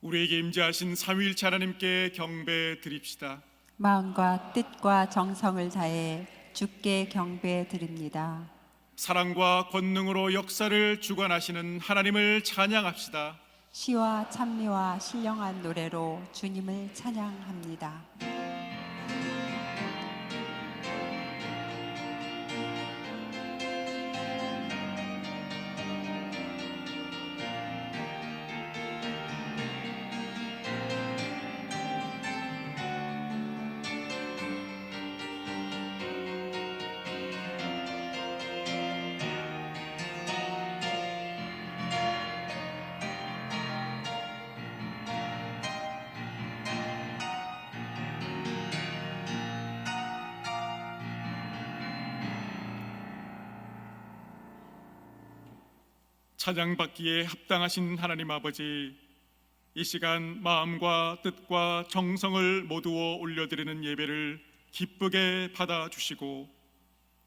우리에게 임재하신 삼위일체 하나님께 경배 드립시다. 마음과 뜻과 정성을 다해 주께 경배 드립니다. 사랑과 권능으로 역사를 주관하시는 하나님을 찬양합시다. 시와 찬미와 신령한 노래로 주님을 찬양합니다. 찬양받기에 합당하신 하나님 아버지, 이 시간 마음과 뜻과 정성을 모두어 올려드리는 예배를 기쁘게 받아주시고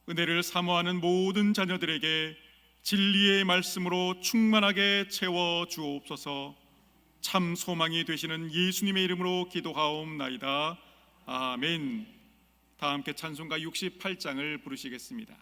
은혜를 사모하는 모든 자녀들에게 진리의 말씀으로 충만하게 채워 주옵소서. 참 소망이 되시는 예수님의 이름으로 기도하옵나이다. 아멘. 다 함께 찬송가 68장을 부르시겠습니다.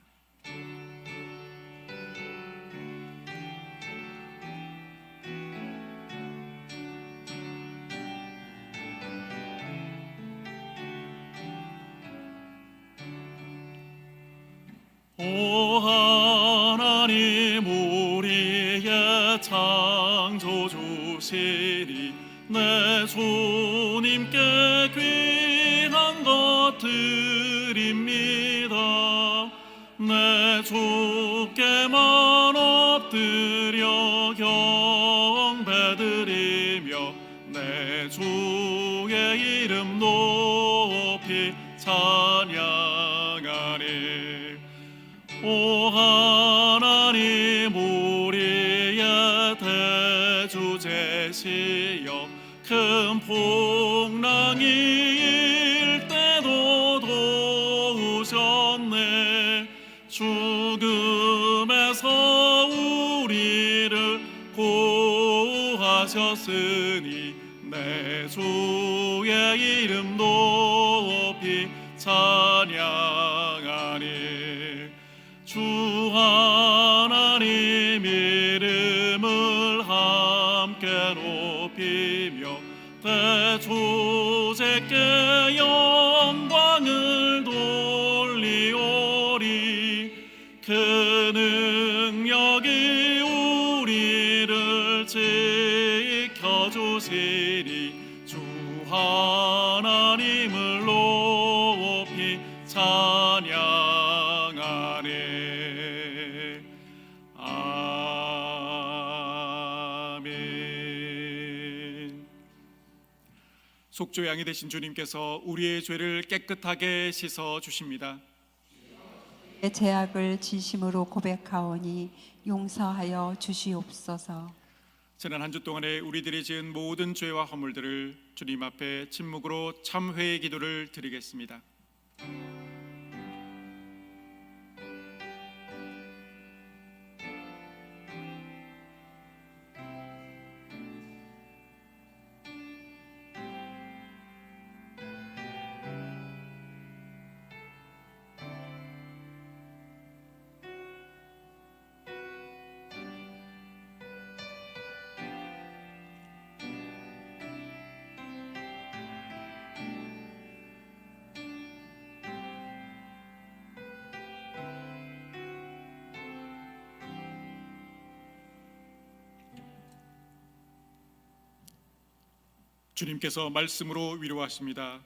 오 하나님, 우리의 창조주시니 내 주님께 귀한 것 드립니다. 내 주께만 엎드려 경배드리며 내 주의 이름 높이 찬양하리. 오 하나님, 우리의 대주제시여 큰 풍랑이 일 때도 도우셨네. 죽음에서 우리를 구하셨으니 내 주의 이름 높이 찬양하니. 주 하나님 이름을 함께 높이며 대주제께 영광을 돌리오리. 그 능력이 우리를 지켜주시니 주 하나님을 높이 찬양하리. 아멘. 속죄 양이 되신 주님께서 우리의 죄를 깨끗하게 씻어 주십니다. 내 죄악을 진심으로 고백하오니 용서하여 주시옵소서. 지난 한 주 동안에 우리들이 지은 모든 죄와 허물들을 주님 앞에 침묵으로 참회의 기도를 드리겠습니다. 주님께서 말씀으로 위로하십니다.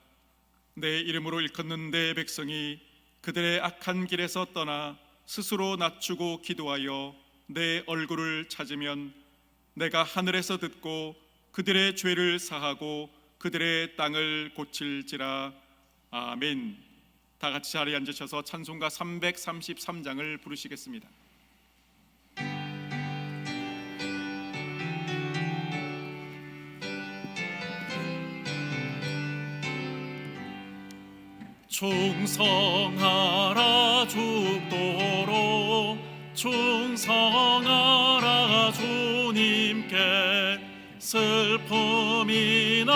내 이름으로 일컫는 내 백성이 그들의 악한 길에서 떠나 스스로 낮추고 기도하여 내 얼굴을 찾으면 내가 하늘에서 듣고 그들의 죄를 사하고 그들의 땅을 고칠지라. 아멘. 다 같이 자리에 앉으셔서 찬송가 333장을 부르시겠습니다. 충성하라 죽도록 충성하라 주님께 슬픔이나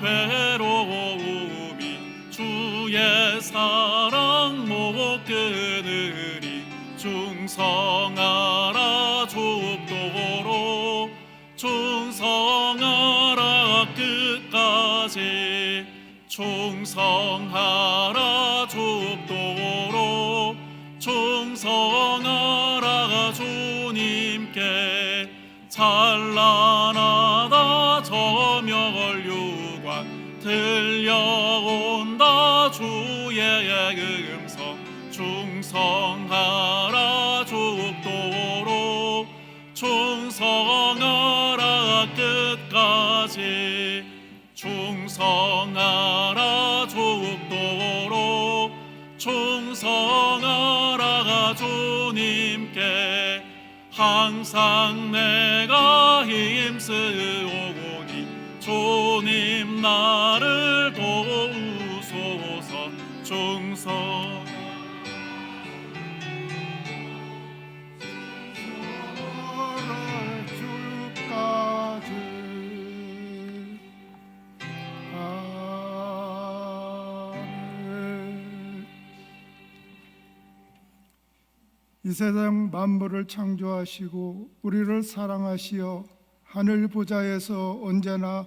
괴로움이 주의 사랑 못 끊으리. 충성하라 죽도록, 충성하라 끝까지, 충성하라 죽도록, 충성하라 주님께. 찬란하다 저멸유관, 들려온다 주의 음성. 충성하라 죽도록, 충성하라 끝까지, 충성하라 죽도록, 충성하라 주님께. 항상 내가 힘쓰오니 주님 나를 도우소서. 충성 주까지. 아멘. 이 세상 만물을 창조하시고 우리를 사랑하시어 하늘 보좌에서 언제나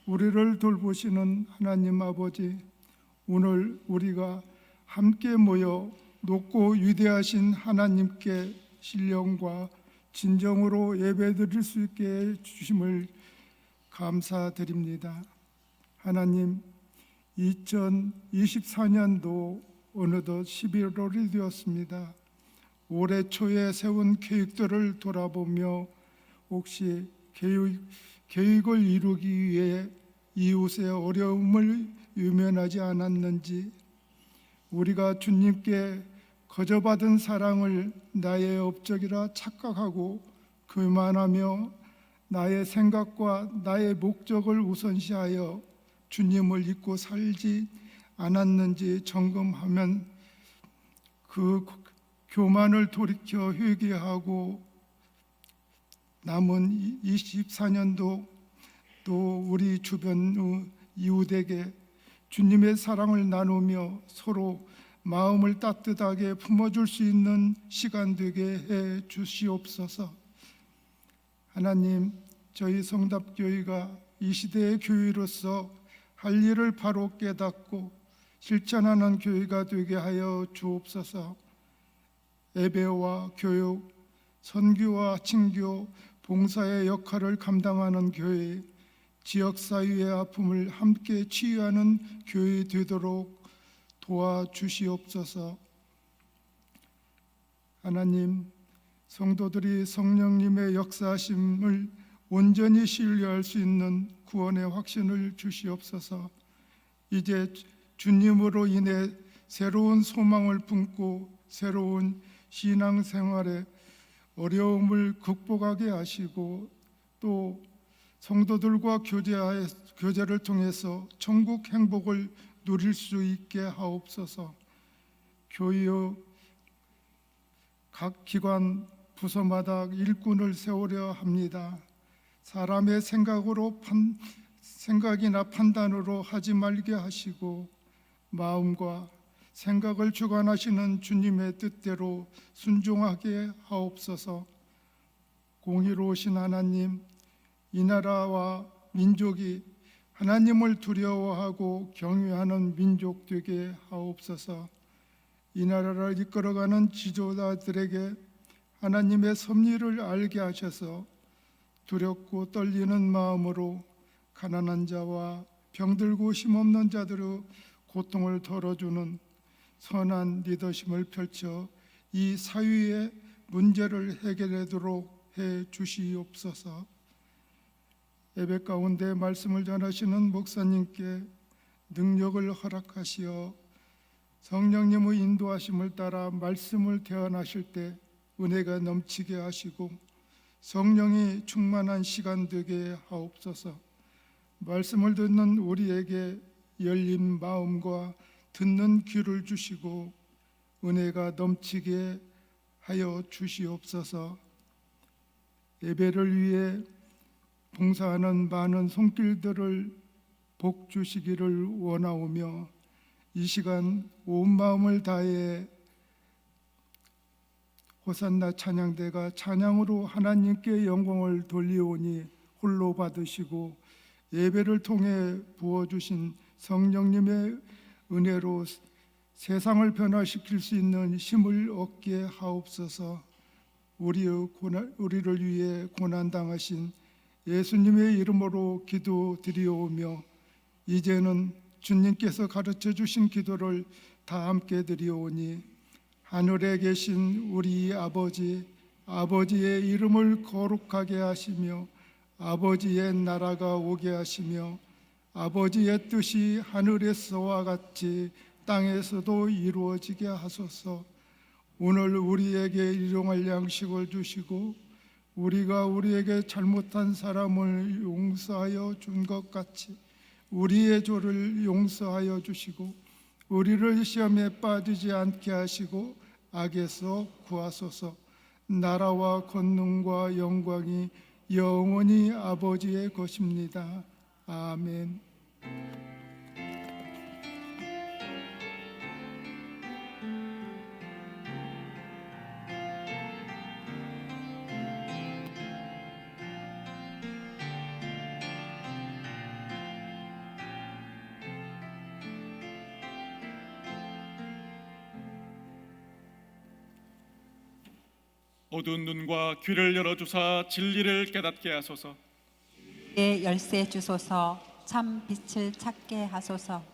우리를 돌보시는 하나님 아버지, 오늘 우리가 함께 모여 높고 위대하신 하나님께 신령과 진정으로 예배드릴 수 있게 해 주심을 감사드립니다. 하나님, 2024년도 어느덧 11월이 되었습니다. 올해 초에 세운 계획들을 돌아보며 혹시 계획을 이루기 위해 이웃의 어려움을 유면하지 않았는지, 우리가 주님께 거저받은 사랑을 나의 업적이라 착각하고 교만하며 나의 생각과 나의 목적을 우선시하여 주님을 잊고 살지 않았는지 점검하면 그 교만을 돌이켜 회개하고 남은 24년도 또 우리 주변 이웃에게 주님의 사랑을 나누며 서로 마음을 따뜻하게 품어줄 수 있는 시간 되게 해 주시옵소서. 하나님, 저희 성답교회가 이 시대의 교회로서 할 일을 바로 깨닫고 실천하는 교회가 되게 하여 주옵소서. 예배와 교육, 선교와 친교, 봉사의 역할을 감당하는 교회, 지역사회의 아픔을 함께 치유하는 교회 되도록 도와주시옵소서. 하나님, 성도들이 성령님의 역사하심을 온전히 신뢰할 수 있는 구원의 확신을 주시옵소서. 이제 주님으로 인해 새로운 소망을 품고 새로운 신앙생활의 어려움을 극복하게 하시고 또 성도들과 교제를 통해서 천국 행복을 누릴 수 있게 하옵소서. 교회의 각 기관 부서마다 일꾼을 세우려 합니다. 사람의 생각이나 판단으로 하지 말게 하시고 마음과 생각을 주관하시는 주님의 뜻대로 순종하게 하옵소서. 공의로우신 하나님, 이 나라와 민족이 하나님을 두려워하고 경외하는 민족 되게 하옵소서. 이 나라를 이끌어가는 지도자들에게 하나님의 섭리를 알게 하셔서 두렵고 떨리는 마음으로 가난한 자와 병들고 힘없는 자들의 고통을 덜어주는 선한 리더십을 펼쳐 이 사회의 문제를 해결하도록 해 주시옵소서. 예배 가운데 말씀을 전하시는 목사님께 능력을 허락하시어 성령님의 인도하심을 따라 말씀을 대언하실 때 은혜가 넘치게 하시고 성령이 충만한 시간 되게 하옵소서. 말씀을 듣는 우리에게 열린 마음과 듣는 귀를 주시고 은혜가 넘치게 하여 주시옵소서. 예배를 위해 봉사하는 많은 손길들을 복 주시기를 원하오며 이 시간 온 마음을 다해 호산나 찬양대가 찬양으로 하나님께 영광을 돌리오니 홀로 받으시고 예배를 통해 부어주신 성령님의 은혜로 세상을 변화시킬 수 있는 힘을 얻게 하옵소서. 우리를 위해 고난당하신 예수님의 이름으로 기도드리오며 이제는 주님께서 가르쳐 주신 기도를 다 함께 드리오니 하늘에 계신 우리 아버지, 아버지의 이름을 거룩하게 하시며 아버지의 나라가 오게 하시며 아버지의 뜻이 하늘에서와 같이 땅에서도 이루어지게 하소서. 오늘 우리에게 일용할 양식을 주시고 우리가 우리에게 잘못한 사람을 용서하여 준 것 같이 우리의 죄를 용서하여 주시고 우리를 시험에 빠지지 않게 하시고 악에서 구하소서. 나라와 권능과 영광이 영원히 아버지의 것입니다. 아멘. 어두운 눈과 귀를 열어주사 진리를 깨닫게 하소서. 내 열쇠 주소서. 참 빛을 찾게 하소서.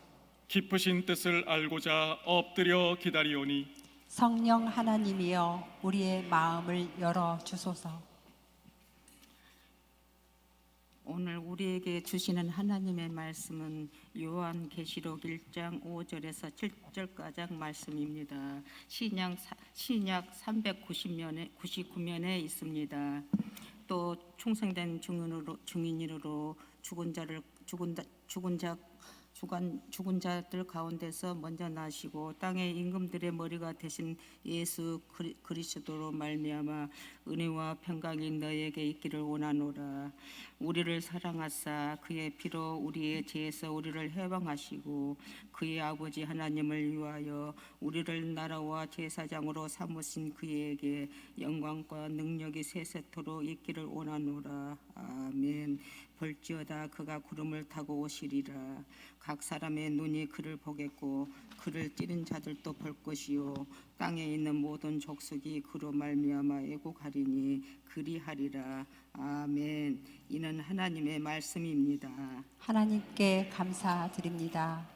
깊으신 뜻을 알고자 엎드려 기다리오니 성령 하나님이여 우리의 마음을 열어 주소서. 오늘 우리에게 주시는 하나님의 말씀은 요한계시록 1장 5절에서 7절까지 말씀입니다. 신약 399면에 있습니다. 또 충성된 증인으로 죽은 자들 가운데서 먼저 나시고 땅의 임금들의 머리가 되신 예수 그리스도로 말미암아 은혜와 평강이 너에게 있기를 원하노라. 우리를 사랑하사 그의 피로 우리의 죄에서 우리를 해방하시고 그의 아버지 하나님을 위하여 우리를 나라와 제사장으로 삼으신 그에게 영광과 능력이 세세토록 있기를 원하노라. 아멘. 볼지어다 그가 구름을 타고 오시리라. 각 사람의 눈이 그를 보겠고 그를 찌른 자들도 볼 것이요 땅에 있는 모든 족속이 그로 말미암아 애곡하리니 그리하리라. 아멘. 이는 하나님의 말씀입니다. 하나님께 감사드립니다.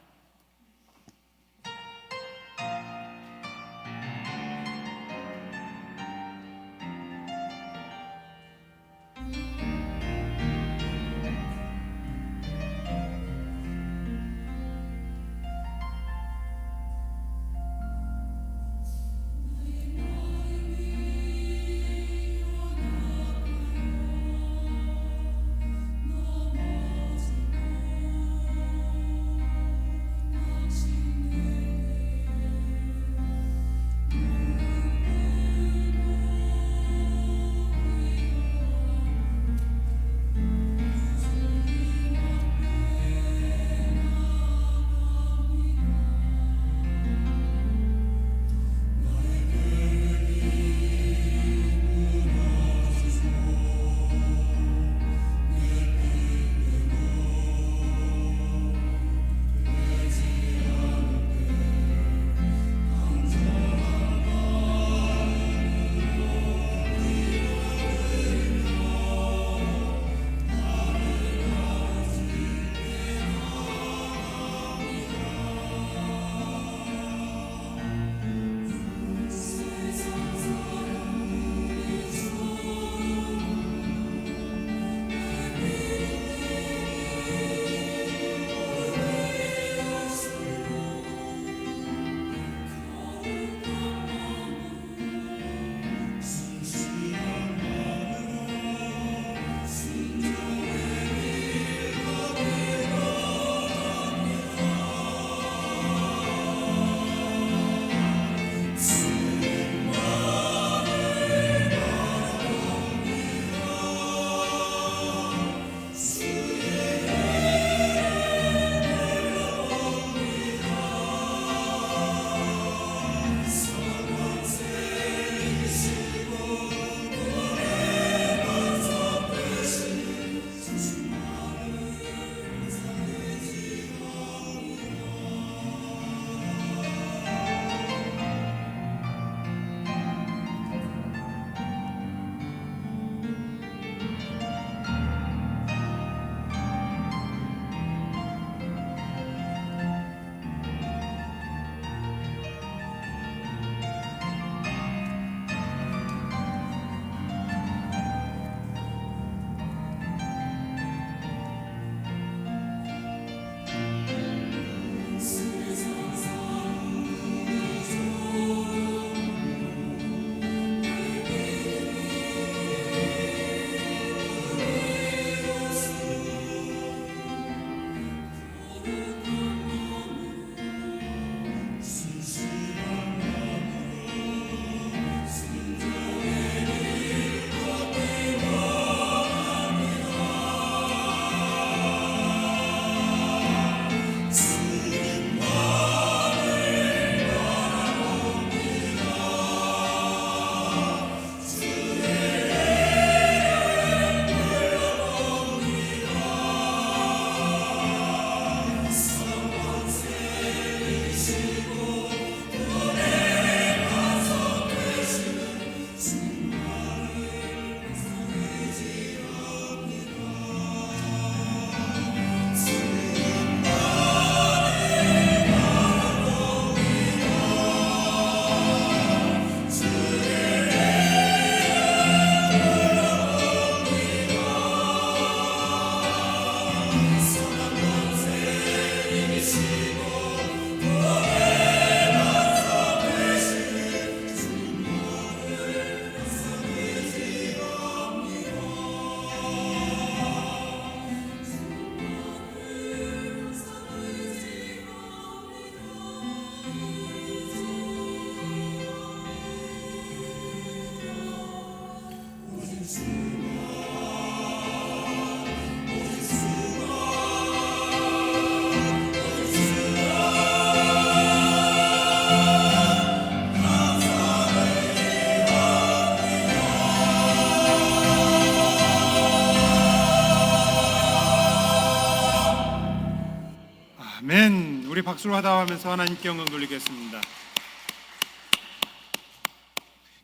아멘. 우리 박수로 하다하면서 하나님께 영광 돌리겠습니다.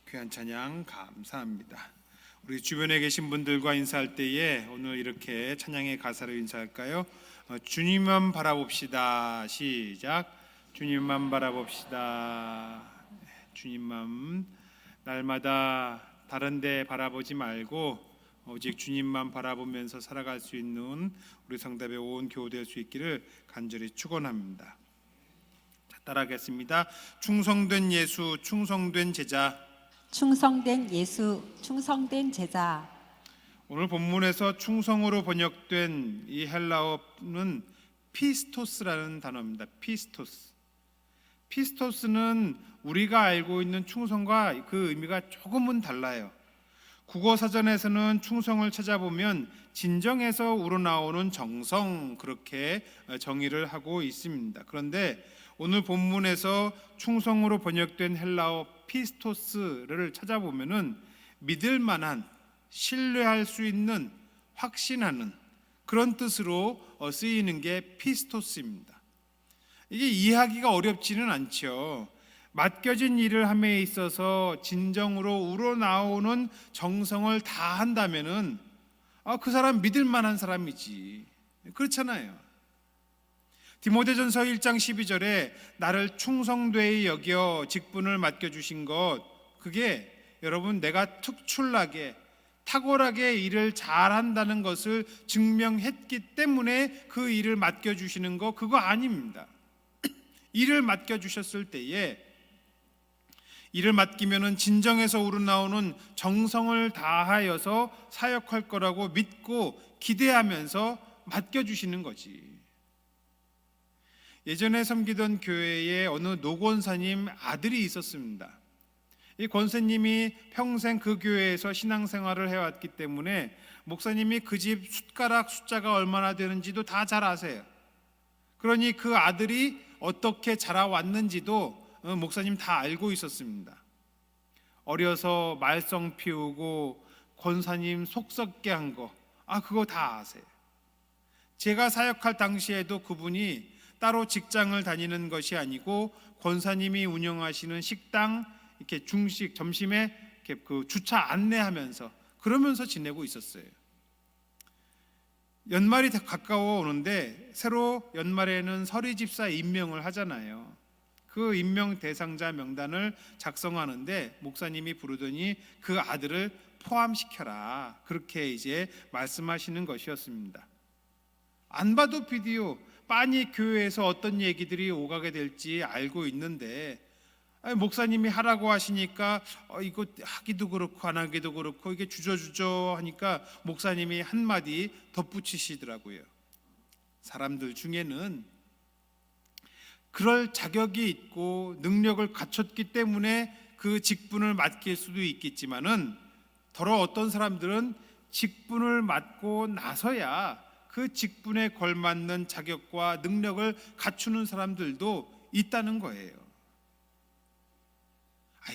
귀한 찬양 감사합니다. 우리 주변에 계신 분들과 인사할 때에 오늘 이렇게 찬양의 가사로 인사할까요? 주님만 바라봅시다. 시작. 주님만 바라봅시다. 주님만, 날마다 다른 데 바라보지 말고 오직 주님만 바라보면서 살아갈 수 있는 우리 성답의 온 교우 될 수 있기를 간절히 축원합니다. 자, 따라하겠습니다. 충성된 예수, 충성된 제자. 충성된 예수, 충성된 제자. 오늘 본문에서 충성으로 번역된 이 헬라어는 피스토스라는 단어입니다. 피스토스. 피스토스는 우리가 알고 있는 충성과 그 의미가 조금은 달라요. 국어 사전에서는 충성을 찾아보면 진정에서 우러나오는 정성, 그렇게 정의를 하고 있습니다. 그런데 오늘 본문에서 충성으로 번역된 헬라어 피스토스를 찾아보면은 믿을 만한, 신뢰할 수 있는, 확신하는 그런 뜻으로 쓰이는 게 피스토스입니다. 이게 이해하기가 어렵지는 않죠. 맡겨진 일을 함에 있어서 진정으로 우러나오는 정성을 다한다면은 그 사람 믿을 만한 사람이지. 그렇잖아요. 디모데전서 1장 12절에 나를 충성되이 여겨 직분을 맡겨주신 것, 그게 여러분 내가 특출나게 탁월하게 일을 잘한다는 것을 증명했기 때문에 그 일을 맡겨주시는 거, 그거 아닙니다. 일을 맡겨주셨을 때에 일을 맡기면은 진정에서 우러나오는 정성을 다하여서 사역할 거라고 믿고 기대하면서 맡겨주시는 거지. 예전에 섬기던 교회에 어느 노권사님 아들이 있었습니다. 이 권사님이 평생 그 교회에서 신앙생활을 해왔기 때문에 목사님이 그 집 숟가락 숫자가 얼마나 되는지도 다 잘 아세요. 그러니 그 아들이 어떻게 자라왔는지도 목사님 다 알고 있었습니다. 어려서 말썽 피우고 권사님 속 썩게 한 거, 그거 다 아세요. 제가 사역할 당시에도 그분이 따로 직장을 다니는 것이 아니고 권사님이 운영하시는 식당 이렇게 중식 점심에 이렇게 그 주차 안내하면서 그러면서 지내고 있었어요. 연말이 가까워 오는데 새로 연말에는 서리 집사 임명을 하잖아요. 그 임명 대상자 명단을 작성하는데 목사님이 부르더니 그 아들을 포함시켜라, 그렇게 이제 말씀하시는 것이었습니다. 안 봐도 비디오 빤히 교회에서 어떤 얘기들이 오가게 될지 알고 있는데 목사님이 하라고 하시니까 이거 하기도 그렇고 안 하기도 그렇고 이게 주저주저 하니까 목사님이 한마디 덧붙이시더라고요. 사람들 중에는 그럴 자격이 있고 능력을 갖췄기 때문에 그 직분을 맡길 수도 있겠지만은 더러 어떤 사람들은 직분을 맡고 나서야 그 직분에 걸맞는 자격과 능력을 갖추는 사람들도 있다는 거예요.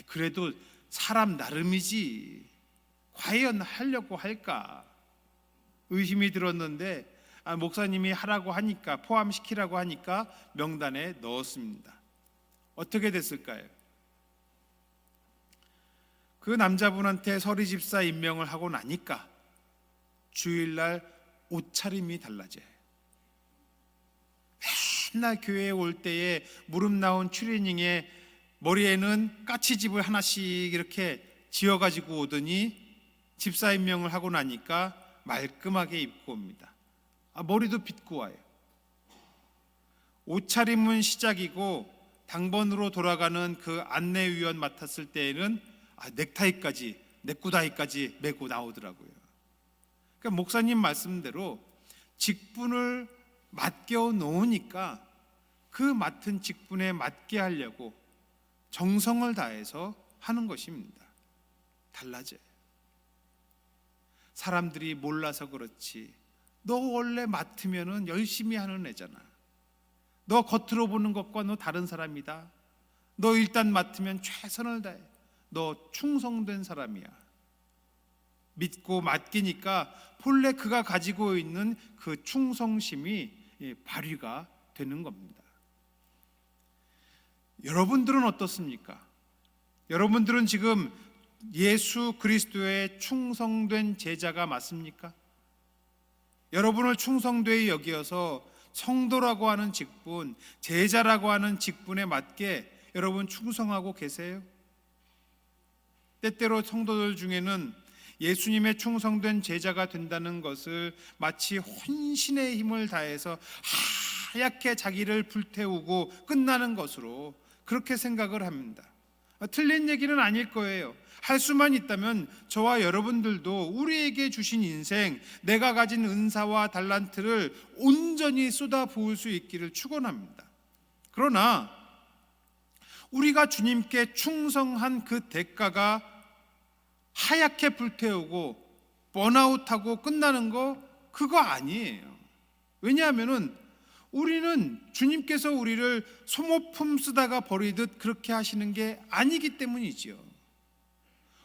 그래도 사람 나름이지 과연 하려고 할까 의심이 들었는데 목사님이 하라고 하니까, 포함시키라고 하니까 명단에 넣었습니다. 어떻게 됐을까요? 그 남자분한테 서리집사 임명을 하고 나니까 주일날 옷차림이 달라져요. 맨날 교회에 올 때에 무릎 나온 추리닝에 머리에는 까치집을 하나씩 이렇게 지어가지고 오더니 집사 임명을 하고 나니까 말끔하게 입고 옵니다. 머리도 빗고 와요. 옷차림은 시작이고 당번으로 돌아가는 그 안내위원 맡았을 때에는 넥타이까지, 넥구다이까지 메고 나오더라고요. 그러니까 목사님 말씀대로 직분을 맡겨 놓으니까 그 맡은 직분에 맞게 하려고 정성을 다해서 하는 것입니다. 달라져요. 사람들이 몰라서 그렇지, 너 원래 맡으면은 열심히 하는 애잖아. 너 겉으로 보는 것과 너 다른 사람이다. 너 일단 맡으면 최선을 다해. 너 충성된 사람이야. 믿고 맡기니까 본래 그가 가지고 있는 그 충성심이 발휘가 되는 겁니다. 여러분들은 어떻습니까? 여러분들은 지금 예수 그리스도의 충성된 제자가 맞습니까? 여러분을 충성되이 여기어서 성도라고 하는 직분, 제자라고 하는 직분에 맞게 여러분 충성하고 계세요? 때때로 성도들 중에는 예수님의 충성된 제자가 된다는 것을 마치 혼신의 힘을 다해서 하얗게 자기를 불태우고 끝나는 것으로 그렇게 생각을 합니다. 틀린 얘기는 아닐 거예요. 할 수만 있다면 저와 여러분들도 우리에게 주신 인생, 내가 가진 은사와 달란트를 온전히 쏟아부을 수 있기를 축원합니다. 그러나 우리가 주님께 충성한 그 대가가 하얗게 불태우고 번아웃하고 끝나는 거 그거 아니에요. 왜냐하면은 우리는 주님께서 우리를 소모품 쓰다가 버리듯 그렇게 하시는 게 아니기 때문이지요.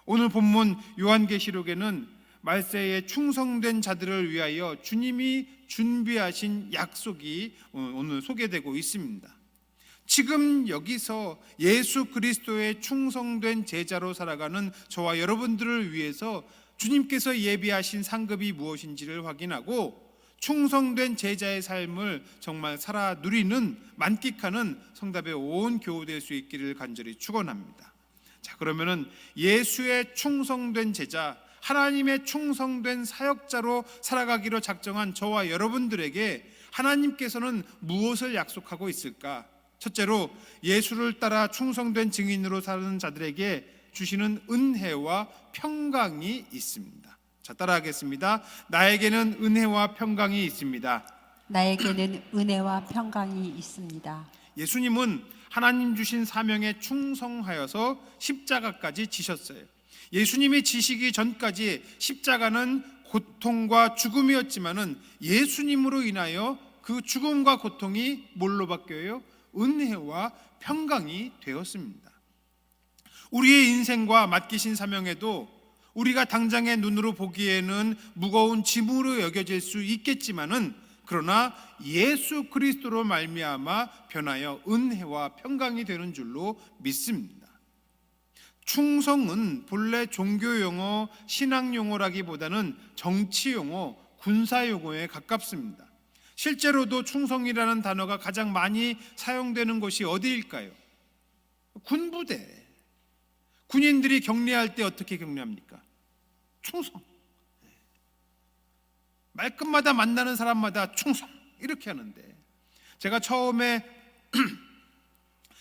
오늘 본문 요한계시록에는 말세에 충성된 자들을 위하여 주님이 준비하신 약속이 오늘 소개되고 있습니다. 지금 여기서 예수 그리스도의 충성된 제자로 살아가는 저와 여러분들을 위해서 주님께서 예비하신 상급이 무엇인지를 확인하고 충성된 제자의 삶을 정말 살아 누리는, 만끽하는 성답의 온 교우 될 수 있기를 간절히 축원합니다. 자, 그러면은 예수의 충성된 제자, 하나님의 충성된 사역자로 살아가기로 작정한 저와 여러분들에게 하나님께서는 무엇을 약속하고 있을까? 첫째로 예수를 따라 충성된 증인으로 사는 자들에게 주시는 은혜와 평강이 있습니다. 자, 따라하겠습니다. 나에게는 은혜와 평강이 있습니다. 나에게는 은혜와 평강이 있습니다. 예수님은 하나님 주신 사명에 충성하여서 십자가까지 지셨어요. 예수님이 지시기 전까지 십자가는 고통과 죽음이었지만은 예수님으로 인하여 그 죽음과 고통이 뭘로 바뀌어요? 은혜와 평강이 되었습니다. 우리의 인생과 맡기신 사명에도 우리가 당장의 눈으로 보기에는 무거운 짐으로 여겨질 수 있겠지만은 그러나 예수 그리스도로 말미암아 변하여 은혜와 평강이 되는 줄로 믿습니다. 충성은 본래 종교 용어, 신앙 용어라기보다는 정치 용어, 군사 용어에 가깝습니다. 실제로도 충성이라는 단어가 가장 많이 사용되는 곳이 어디일까요? 군부대. 군인들이 격려할 때 어떻게 격려합니까? 충성. 말끝마다 만나는 사람마다 충성 이렇게 하는데, 제가 처음에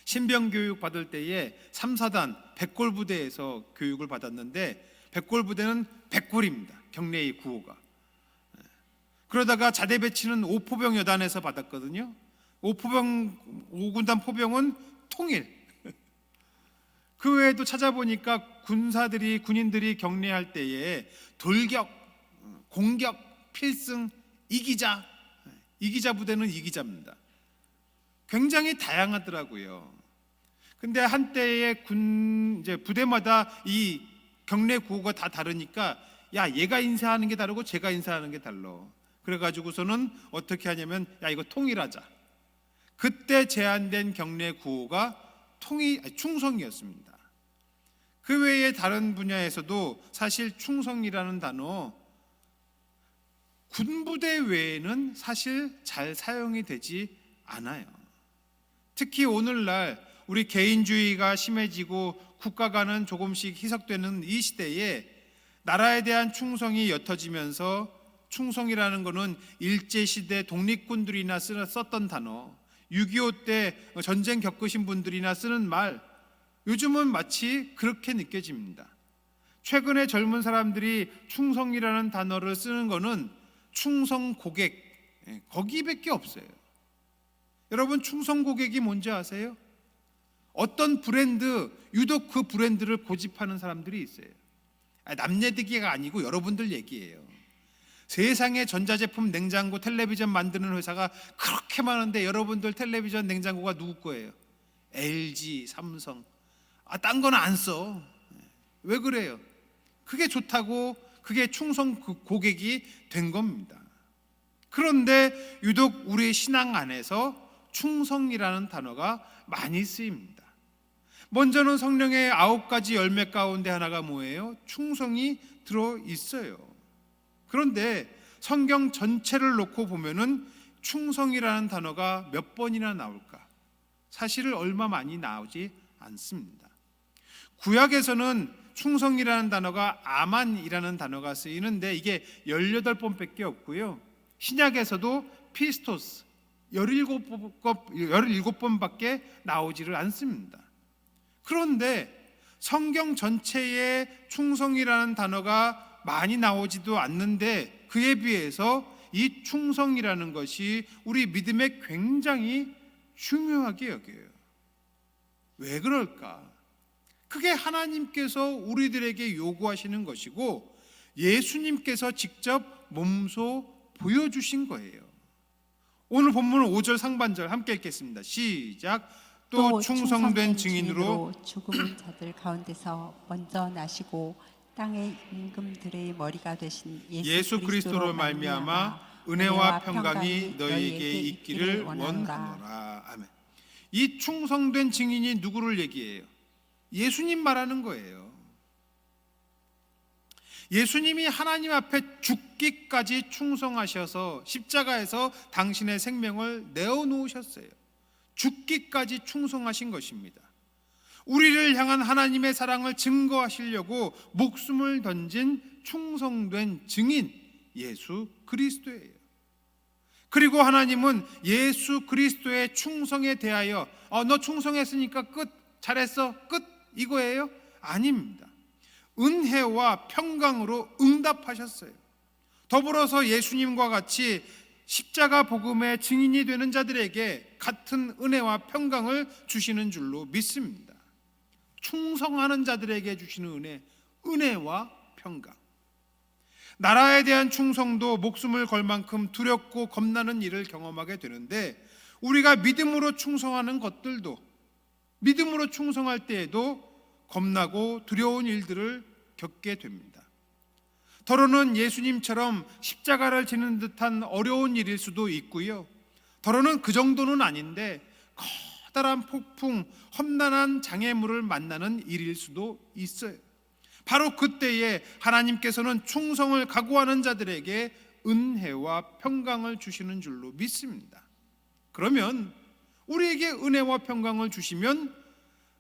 신병 교육 받을 때에 3, 4단 백골부대에서 교육을 받았는데, 백골부대는 백골입니다. 격려의 구호가. 그러다가 자대 배치는 5포병 여단에서 받았거든요. 5군단 포병은 통일. 그 외에도 찾아보니까 군인들이 격려할 때에 돌격, 공격, 필승, 이기자. 이기자 부대는 이기자입니다. 굉장히 다양하더라고요. 근데 한때의 부대마다 이 격려 구호가 다 다르니까, 야, 얘가 인사하는 게 다르고 제가 인사하는 게 달라. 그래가지고서는 어떻게 하냐면, 야, 이거 통일하자. 그때 제안된 격려 구호가 충성이었습니다. 그 외에 다른 분야에서도 사실 충성이라는 단어, 군부대 외에는 사실 잘 사용이 되지 않아요. 특히 오늘날 우리 개인주의가 심해지고 국가가는 조금씩 희석되는 이 시대에 나라에 대한 충성이 옅어지면서, 충성이라는 것은 일제시대 독립군들이나 썼던 단어, 6.25 때 전쟁 겪으신 분들이나 쓰는 말, 요즘은 마치 그렇게 느껴집니다. 최근에 젊은 사람들이 충성이라는 단어를 쓰는 거는 충성 고객, 거기밖에 없어요. 여러분, 충성 고객이 뭔지 아세요? 어떤 브랜드, 유독 그 브랜드를 고집하는 사람들이 있어요. 남 얘기가 아니고 여러분들 얘기예요. 세상에 전자제품, 냉장고, 텔레비전 만드는 회사가 그렇게 많은데 여러분들 텔레비전, 냉장고가 누구 거예요? LG, 삼성. 딴 건 안 써. 왜 그래요? 그게 좋다고, 그게 충성 고객이 된 겁니다. 그런데 유독 우리 신앙 안에서 충성이라는 단어가 많이 쓰입니다. 먼저는 성령의 9가지 열매 가운데 하나가 뭐예요? 충성이 들어 있어요. 그런데 성경 전체를 놓고 보면은 충성이라는 단어가 몇 번이나 나올까? 사실 얼마 많이 나오지 않습니다. 구약에서는 충성이라는 단어가 아만이라는 단어가 쓰이는데 이게 18번밖에 없고요. 신약에서도 피스토스 17번밖에 나오지를 않습니다. 그런데 성경 전체에 충성이라는 단어가 많이 나오지도 않는데 그에 비해서 이 충성이라는 것이 우리 믿음에 굉장히 중요하게 여겨요. 왜 그럴까? 그게 하나님께서 우리들에게 요구하시는 것이고 예수님께서 직접 몸소 보여주신 거예요. 오늘 본문 5절 상반절 함께 읽겠습니다. 시작. 또 충성된 증인으로 죽은 자들 가운데서 먼저 나시고 땅의 임금들의 머리가 되신 예수 그리스도로 말미암아 은혜와 평강이 너희에게 있기를 원하노라. 아멘. 이 충성된 증인이 누구를 얘기해요? 예수님 말하는 거예요. 예수님이 하나님 앞에 죽기까지 충성하셔서 십자가에서 당신의 생명을 내어놓으셨어요. 죽기까지 충성하신 것입니다. 우리를 향한 하나님의 사랑을 증거하시려고 목숨을 던진 충성된 증인 예수 그리스도예요. 그리고 하나님은 예수 그리스도의 충성에 대하여 너 충성했으니까 끝, 잘했어, 끝, 이거예요? 아닙니다. 은혜와 평강으로 응답하셨어요. 더불어서 예수님과 같이 십자가 복음의 증인이 되는 자들에게 같은 은혜와 평강을 주시는 줄로 믿습니다. 충성하는 자들에게 주시는 은혜와 평강. 나라에 대한 충성도 목숨을 걸 만큼 두렵고 겁나는 일을 경험하게 되는데 우리가 믿음으로 충성하는 것들도 믿음으로 충성할 때에도 겁나고 두려운 일들을 겪게 됩니다. 더러는 예수님처럼 십자가를 지는 듯한 어려운 일일 수도 있고요. 더러는 그 정도는 아닌데 커다란 폭풍, 험난한 장애물을 만나는 일일 수도 있어요. 바로 그때에 하나님께서는 충성을 각오하는 자들에게 은혜와 평강을 주시는 줄로 믿습니다. 그러면 우리에게 은혜와 평강을 주시면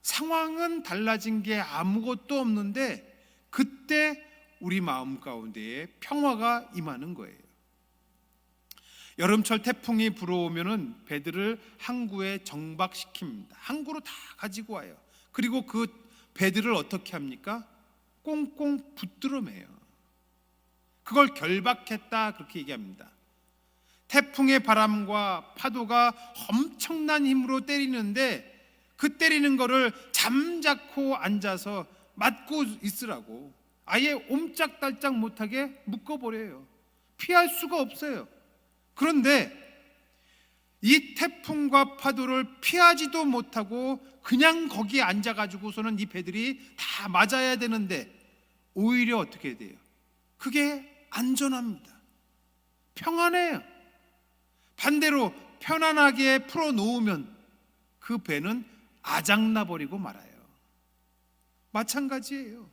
상황은 달라진 게 아무것도 없는데 그때 우리 마음 가운데에 평화가 임하는 거예요. 여름철 태풍이 불어오면은 배들을 항구에 정박시킵니다. 항구로 다 가지고 와요. 그리고 그 배들을 어떻게 합니까? 꽁꽁 붙들어 매요. 그걸 결박했다 그렇게 얘기합니다. 태풍의 바람과 파도가 엄청난 힘으로 때리는데 그 때리는 거를 잠자코 앉아서 맞고 있으라고 아예 옴짝달짝 못하게 묶어버려요. 피할 수가 없어요. 그런데 이 태풍과 파도를 피하지도 못하고 그냥 거기에 앉아가지고서는 이 배들이 다 맞아야 되는데 오히려 어떻게 돼요? 그게 안전합니다. 평안해요. 반대로 편안하게 풀어놓으면 그 배는 아작나버리고 말아요. 마찬가지예요.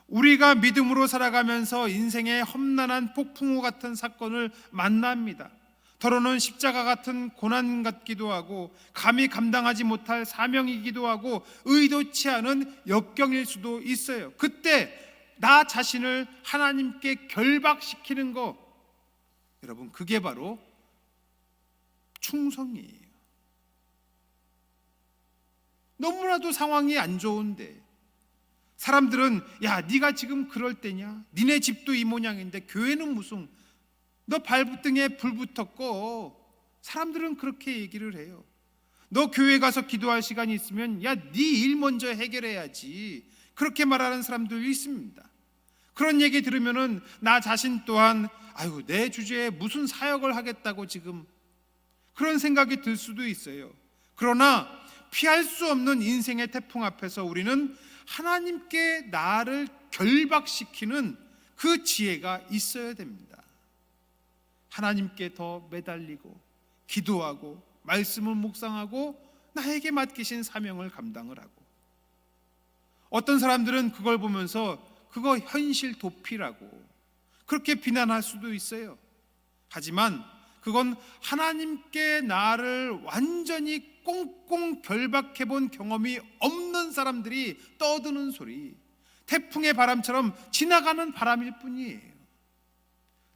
우리가 믿음으로 살아가면서 인생의 험난한 폭풍우 같은 사건을 만납니다. 더러는 십자가 같은 고난 같기도 하고 감히 감당하지 못할 사명이기도 하고 의도치 않은 역경일 수도 있어요. 그때 나 자신을 하나님께 결박시키는 거, 여러분 그게 바로 충성이에요. 너무나도 상황이 안 좋은데 사람들은 야, 네가 지금 그럴 때냐? 니네 집도 이 모양인데 교회는 무슨, 너 발등에 불 붙었고. 사람들은 그렇게 얘기를 해요. 너 교회 가서 기도할 시간이 있으면 야, 네 일 먼저 해결해야지. 그렇게 말하는 사람들이 있습니다. 그런 얘기 들으면은 나 자신 또한 아유, 내 주제에 무슨 사역을 하겠다고 지금 그런 생각이 들 수도 있어요. 그러나 피할 수 없는 인생의 태풍 앞에서 우리는 하나님께 나를 결박시키는 그 지혜가 있어야 됩니다. 하나님께 더 매달리고 기도하고 말씀을 묵상하고 나에게 맡기신 사명을 감당을 하고, 어떤 사람들은 그걸 보면서 그거 현실 도피라고 그렇게 비난할 수도 있어요. 하지만 그건 하나님께 나를 완전히 꽁꽁 결박해 본 경험이 없는 사람들이 떠드는 소리, 태풍의 바람처럼 지나가는 바람일 뿐이에요.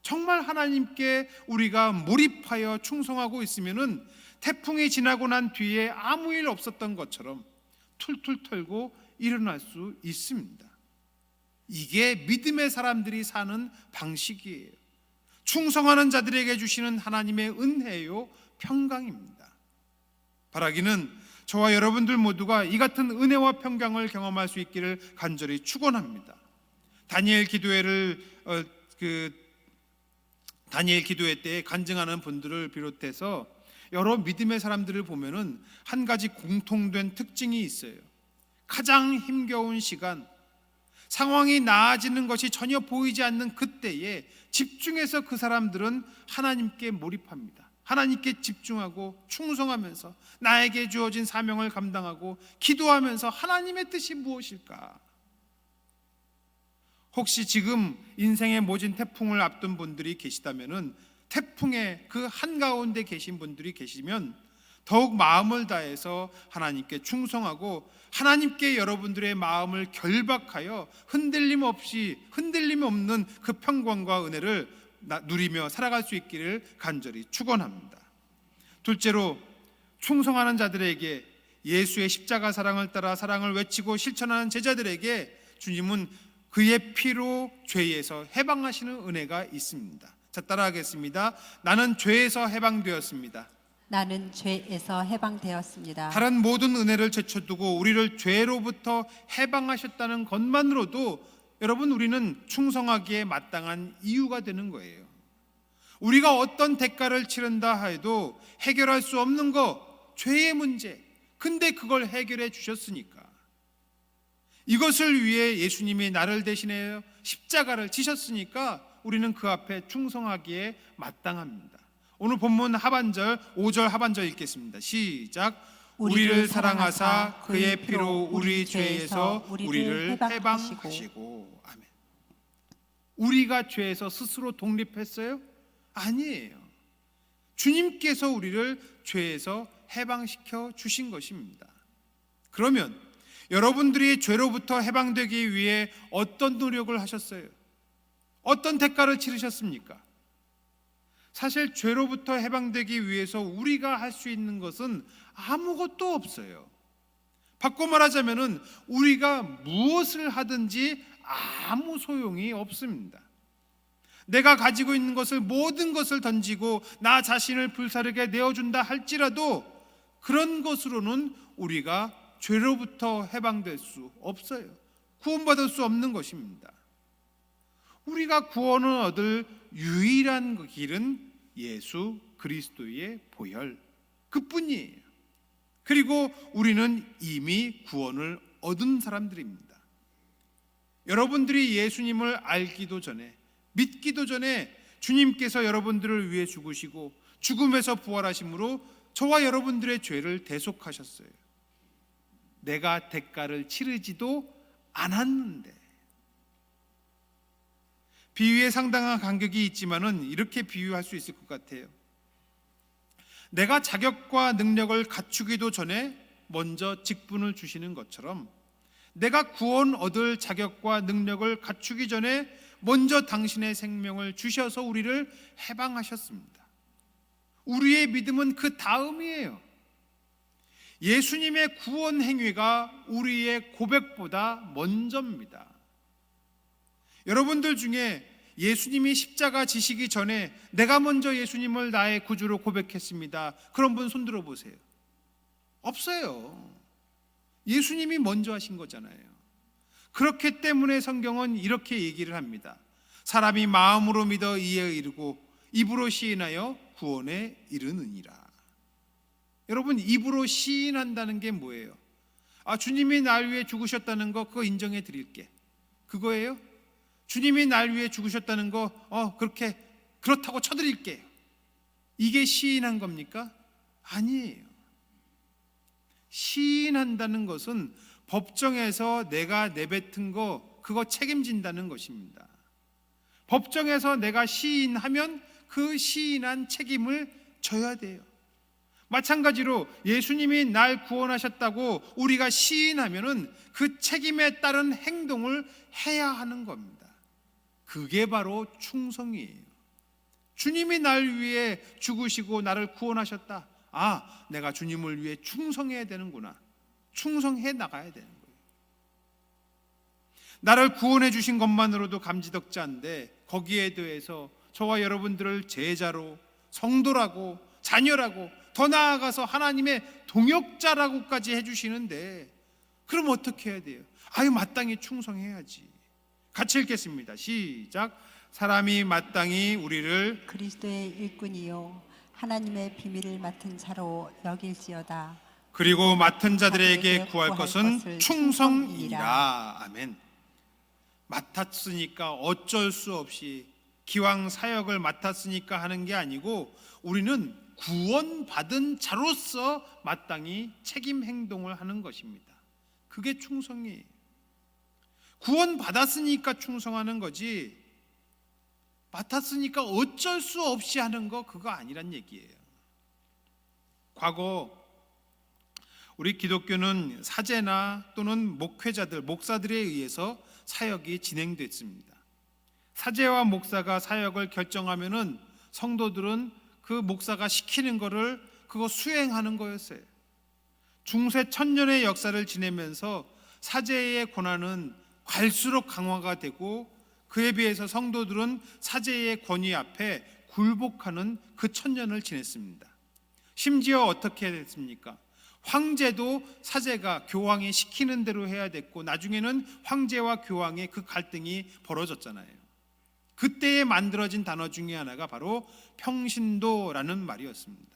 정말 하나님께 우리가 몰입하여 충성하고 있으면은 태풍이 지나고 난 뒤에 아무 일 없었던 것처럼 툴툴 털고 일어날 수 있습니다. 이게 믿음의 사람들이 사는 방식이에요. 충성하는 자들에게 주시는 하나님의 은혜요 평강입니다. 바라기는 저와 여러분들 모두가 이 같은 은혜와 평강을 경험할 수 있기를 간절히 축원합니다. 다니엘 기도회 때 간증하는 분들을 비롯해서 여러 믿음의 사람들을 보면은 한 가지 공통된 특징이 있어요. 가장 힘겨운 시간, 상황이 나아지는 것이 전혀 보이지 않는 그때에 집중해서 그 사람들은 하나님께 몰입합니다. 하나님께 집중하고 충성하면서 나에게 주어진 사명을 감당하고 기도하면서 하나님의 뜻이 무엇일까? 혹시 지금 인생의 모진 태풍을 앞둔 분들이 계시다면은, 태풍의 그 한가운데 계신 분들이 계시면 더욱 마음을 다해서 하나님께 충성하고 하나님께 여러분들의 마음을 결박하여 흔들림 없는 그 평강과 은혜를 누리며 살아갈 수 있기를 간절히 축원합니다. 둘째로, 충성하는 자들에게, 예수의 십자가 사랑을 따라 사랑을 외치고 실천하는 제자들에게 주님은 그의 피로 죄에서 해방하시는 은혜가 있습니다. 자, 따라하겠습니다. 나는 죄에서 해방되었습니다. 나는 죄에서 해방되었습니다. 다른 모든 은혜를 제쳐두고 우리를 죄로부터 해방하셨다는 것만으로도 여러분, 우리는 충성하기에 마땅한 이유가 되는 거예요. 우리가 어떤 대가를 치른다 해도 해결할 수 없는 거, 죄의 문제, 근데 그걸 해결해 주셨으니까, 이것을 위해 예수님이 나를 대신해 십자가를 지셨으니까 우리는 그 앞에 충성하기에 마땅합니다. 오늘 본문 하반절, 5절 하반절 읽겠습니다. 시작. 우리를 사랑하사 그의 피로 우리 죄에서 우리를 해방하시고. 아멘. 우리가 죄에서 스스로 독립했어요? 아니에요. 주님께서 우리를 죄에서 해방시켜 주신 것입니다. 그러면 여러분들이 죄로부터 해방되기 위해 어떤 노력을 하셨어요? 어떤 대가를 치르셨습니까? 사실 죄로부터 해방되기 위해서 우리가 할 수 있는 것은 아무것도 없어요. 바꿔 말하자면은 우리가 무엇을 하든지 아무 소용이 없습니다. 내가 가지고 있는 것을, 모든 것을 던지고 나 자신을 불사르게 내어준다 할지라도 그런 것으로는 우리가 죄로부터 해방될 수 없어요. 구원받을 수 없는 것입니다. 우리가 구원을 얻을 유일한 길은 예수 그리스도의 보혈, 그뿐이에요. 그리고 우리는 이미 구원을 얻은 사람들입니다. 여러분들이 예수님을 알기도 전에, 믿기도 전에 주님께서 여러분들을 위해 죽으시고 죽음에서 부활하심으로 저와 여러분들의 죄를 대속하셨어요. 내가 대가를 치르지도 않았는데. 비유에 상당한 간격이 있지만은 이렇게 비유할 수 있을 것 같아요. 내가 자격과 능력을 갖추기도 전에 먼저 직분을 주시는 것처럼, 내가 구원 얻을 자격과 능력을 갖추기 전에 먼저 당신의 생명을 주셔서 우리를 해방하셨습니다. 우리의 믿음은 그 다음이에요. 예수님의 구원 행위가 우리의 고백보다 먼저입니다. 여러분들 중에 예수님이 십자가 지시기 전에 내가 먼저 예수님을 나의 구주로 고백했습니다, 그런 분 손 들어 보세요. 없어요. 예수님이 먼저 하신 거잖아요. 그렇기 때문에 성경은 이렇게 얘기를 합니다. 사람이 마음으로 믿어 이에 이르고 입으로 시인하여 구원에 이르느니라. 여러분, 입으로 시인한다는 게 뭐예요? 주님이 날 위해 죽으셨다는 거, 그거 인정해 드릴게, 그거예요? 주님이 날 위해 죽으셨다는 거 그렇다고 쳐드릴게요, 이게 시인한 겁니까? 아니에요. 시인한다는 것은 법정에서 내가 내뱉은 거 그거 책임진다는 것입니다. 법정에서 내가 시인하면 그 시인한 책임을 져야 돼요. 마찬가지로 예수님이 날 구원하셨다고 우리가 시인하면은 그 책임에 따른 행동을 해야 하는 겁니다. 그게 바로 충성이에요. 주님이 날 위해 죽으시고 나를 구원하셨다. 내가 주님을 위해 충성해야 되는구나. 충성해 나가야 되는 거예요. 나를 구원해 주신 것만으로도 감지덕지 않은데 거기에 대해서 저와 여러분들을 제자로, 성도라고, 자녀라고, 더 나아가서 하나님의 동역자라고까지 해주시는데, 그럼 어떻게 해야 돼요? 마땅히 충성해야지. 같이 읽겠습니다. 시작. 사람이 마땅히 우리를 그리스도의 일꾼이요 하나님의 비밀을 맡은 자로 여길지어다. 그리고 맡은 자들에게 구할 것은 충성이니라. 아멘. 맡았으니까 어쩔 수 없이, 기왕 사역을 맡았으니까 하는 게 아니고, 우리는 구원받은 자로서 마땅히 책임 행동을 하는 것입니다. 그게 충성이에요. 구원받았으니까 충성하는 거지, 맡았으니까 어쩔 수 없이 하는 거, 그거 아니란 얘기예요. 과거 우리 기독교는 사제나 또는 목회자들, 목사들에 의해서 사역이 진행됐습니다. 사제와 목사가 사역을 결정하면은 성도들은 그 목사가 시키는 거를 그거 수행하는 거였어요. 중세 천년의 역사를 지내면서 사제의 권한은 갈수록 강화가 되고, 그에 비해서 성도들은 사제의 권위 앞에 굴복하는 그 천년을 지냈습니다. 심지어 어떻게 됐습니까? 황제도 사제가 교황이 시키는 대로 해야 됐고, 나중에는 황제와 교황의 그 갈등이 벌어졌잖아요. 그때에 만들어진 단어 중에 하나가 바로 평신도라는 말이었습니다.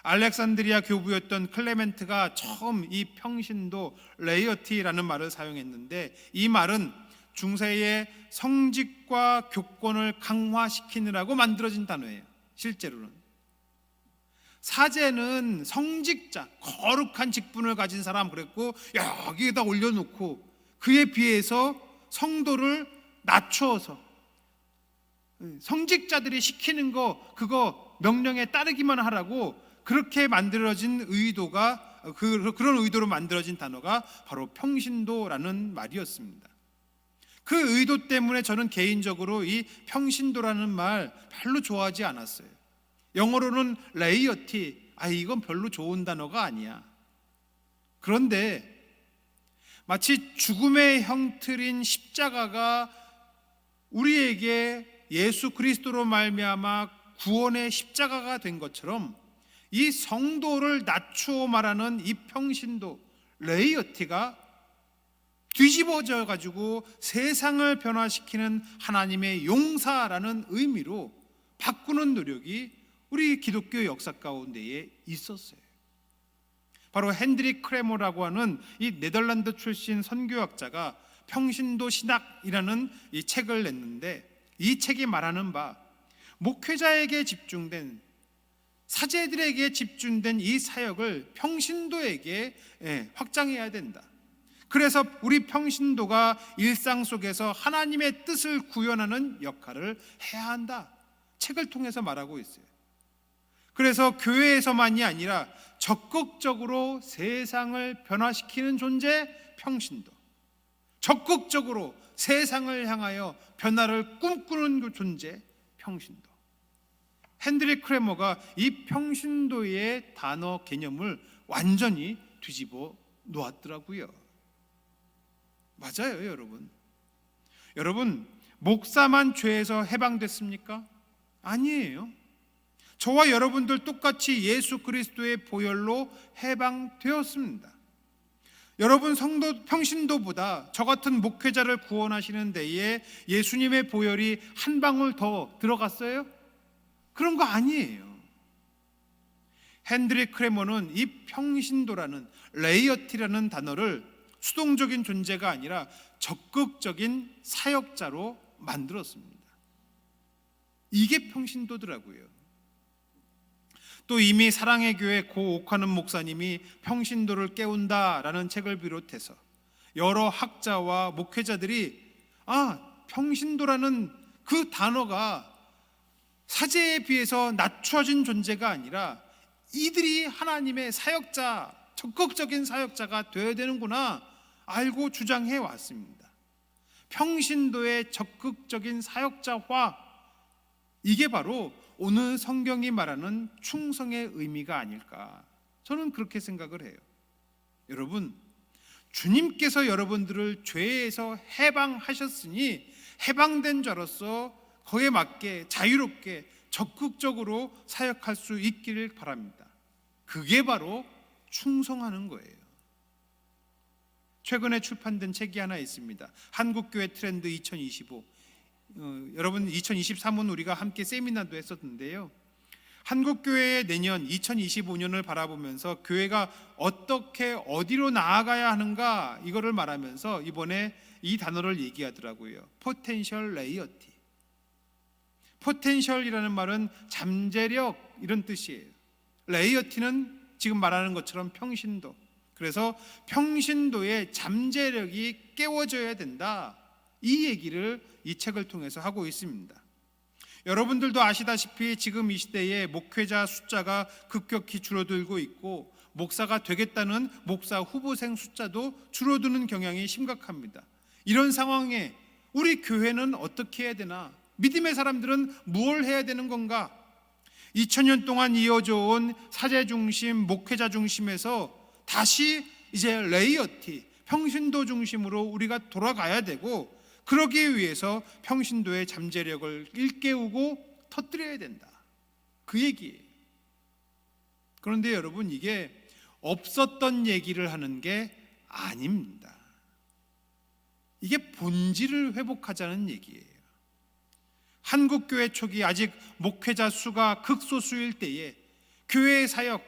알렉산드리아 교부였던 클레멘트가 처음 이 평신도, 레이어티라는 말을 사용했는데, 이 말은 중세의 성직과 교권을 강화시키느라고 만들어진 단어예요. 실제로는 사제는 성직자, 거룩한 직분을 가진 사람 그랬고, 여기에다 올려놓고 그에 비해서 성도를 낮추어서 성직자들이 시키는 거 그거 명령에 따르기만 하라고 그렇게 만들어진 의도가, 그런 의도로 만들어진 단어가 바로 평신도라는 말이었습니다. 그 의도 때문에 저는 개인적으로 이 평신도라는 말 별로 좋아하지 않았어요. 영어로는 레이어티, 이건 별로 좋은 단어가 아니야. 그런데 마치 죽음의 형틀인 십자가가 우리에게 예수 그리스도로 말미암아 구원의 십자가가 된 것처럼, 이 성도를 낮추어 말하는 이 평신도, 레이어티가 뒤집어져 가지고 세상을 변화시키는 하나님의 용사라는 의미로 바꾸는 노력이 우리 기독교 역사 가운데에 있었어요. 바로 핸드릭 크레모라고 하는 이 네덜란드 출신 선교학자가 평신도 신학이라는 이 책을 냈는데, 이 책이 말하는 바, 목회자에게 집중된, 사제들에게 집중된 이 사역을 평신도에게 확장해야 된다. 그래서 우리 평신도가 일상 속에서 하나님의 뜻을 구현하는 역할을 해야 한다. 책을 통해서 말하고 있어요. 그래서 교회에서만이 아니라 적극적으로 세상을 변화시키는 존재, 평신도. 적극적으로 세상을 향하여 변화를 꿈꾸는 그 존재, 평신도. 핸드릭 크레머가 이 평신도의 단어 개념을 완전히 뒤집어 놓았더라고요. 맞아요, 여러분. 여러분, 목사만 죄에서 해방됐습니까? 아니에요. 저와 여러분들 똑같이 예수 그리스도의 보혈로 해방되었습니다. 여러분 평신도보다 저 같은 목회자를 구원하시는 데에 예수님의 보혈이 한 방울 더 들어갔어요? 그런 거 아니에요. 헨드리 크레머는 이 평신도라는 레이어티라는 단어를 수동적인 존재가 아니라 적극적인 사역자로 만들었습니다. 이게 평신도더라고요. 또 이미 사랑의 교회 고 옥하는 목사님이 평신도를 깨운다라는 책을 비롯해서 여러 학자와 목회자들이 평신도라는 그 단어가 사제에 비해서 낮춰진 존재가 아니라 이들이 하나님의 사역자, 적극적인 사역자가 되어야 되는구나 알고 주장해 왔습니다. 평신도의 적극적인 사역자화, 이게 바로 오늘 성경이 말하는 충성의 의미가 아닐까, 저는 그렇게 생각을 해요. 여러분, 주님께서 여러분들을 죄에서 해방하셨으니 해방된 자로서 거기에 맞게 자유롭게 적극적으로 사역할 수 있기를 바랍니다. 그게 바로 충성하는 거예요. 최근에 출판된 책이 하나 있습니다. 한국교회 트렌드 2025. 여러분 2023은 우리가 함께 세미나도 했었는데요. 한국교회의 내년 2025년을 바라보면서 교회가 어떻게 어디로 나아가야 하는가 이거를 말하면서 이번에 이 단어를 얘기하더라고요. 포텐셜 레이어티. 포텐셜이라는 말은 잠재력 이런 뜻이에요. 레이어티는 지금 말하는 것처럼 평신도. 그래서 평신도의 잠재력이 깨워져야 된다. 이 얘기를 이 책을 통해서 하고 있습니다. 여러분들도 아시다시피 지금 이 시대에 목회자 숫자가 급격히 줄어들고 있고 목사가 되겠다는 목사 후보생 숫자도 줄어드는 경향이 심각합니다. 이런 상황에 우리 교회는 어떻게 해야 되나? 믿음의 사람들은 무엇을 해야 되는 건가? 2000년 동안 이어져 온 사제 중심, 목회자 중심에서 다시 이제 레이어티, 평신도 중심으로 우리가 돌아가야 되고, 그러기 위해서 평신도의 잠재력을 일깨우고 터뜨려야 된다. 그 얘기예요. 그런데 여러분, 이게 없었던 얘기를 하는 게 아닙니다. 이게 본질을 회복하자는 얘기예요. 한국교회 초기 아직 목회자 수가 극소수일 때에 교회의 사역,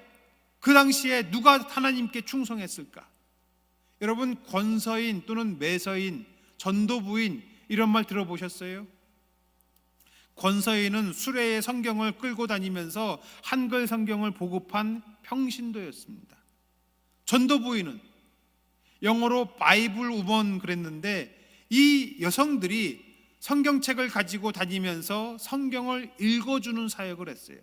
그 당시에 누가 하나님께 충성했을까? 여러분, 권서인 또는 매서인, 전도부인 이런 말 들어보셨어요? 권서인은 수레에 성경을 끌고 다니면서 한글 성경을 보급한 평신도였습니다. 전도부인은 영어로 바이블 우먼 그랬는데, 이 여성들이 성경책을 가지고 다니면서 성경을 읽어주는 사역을 했어요.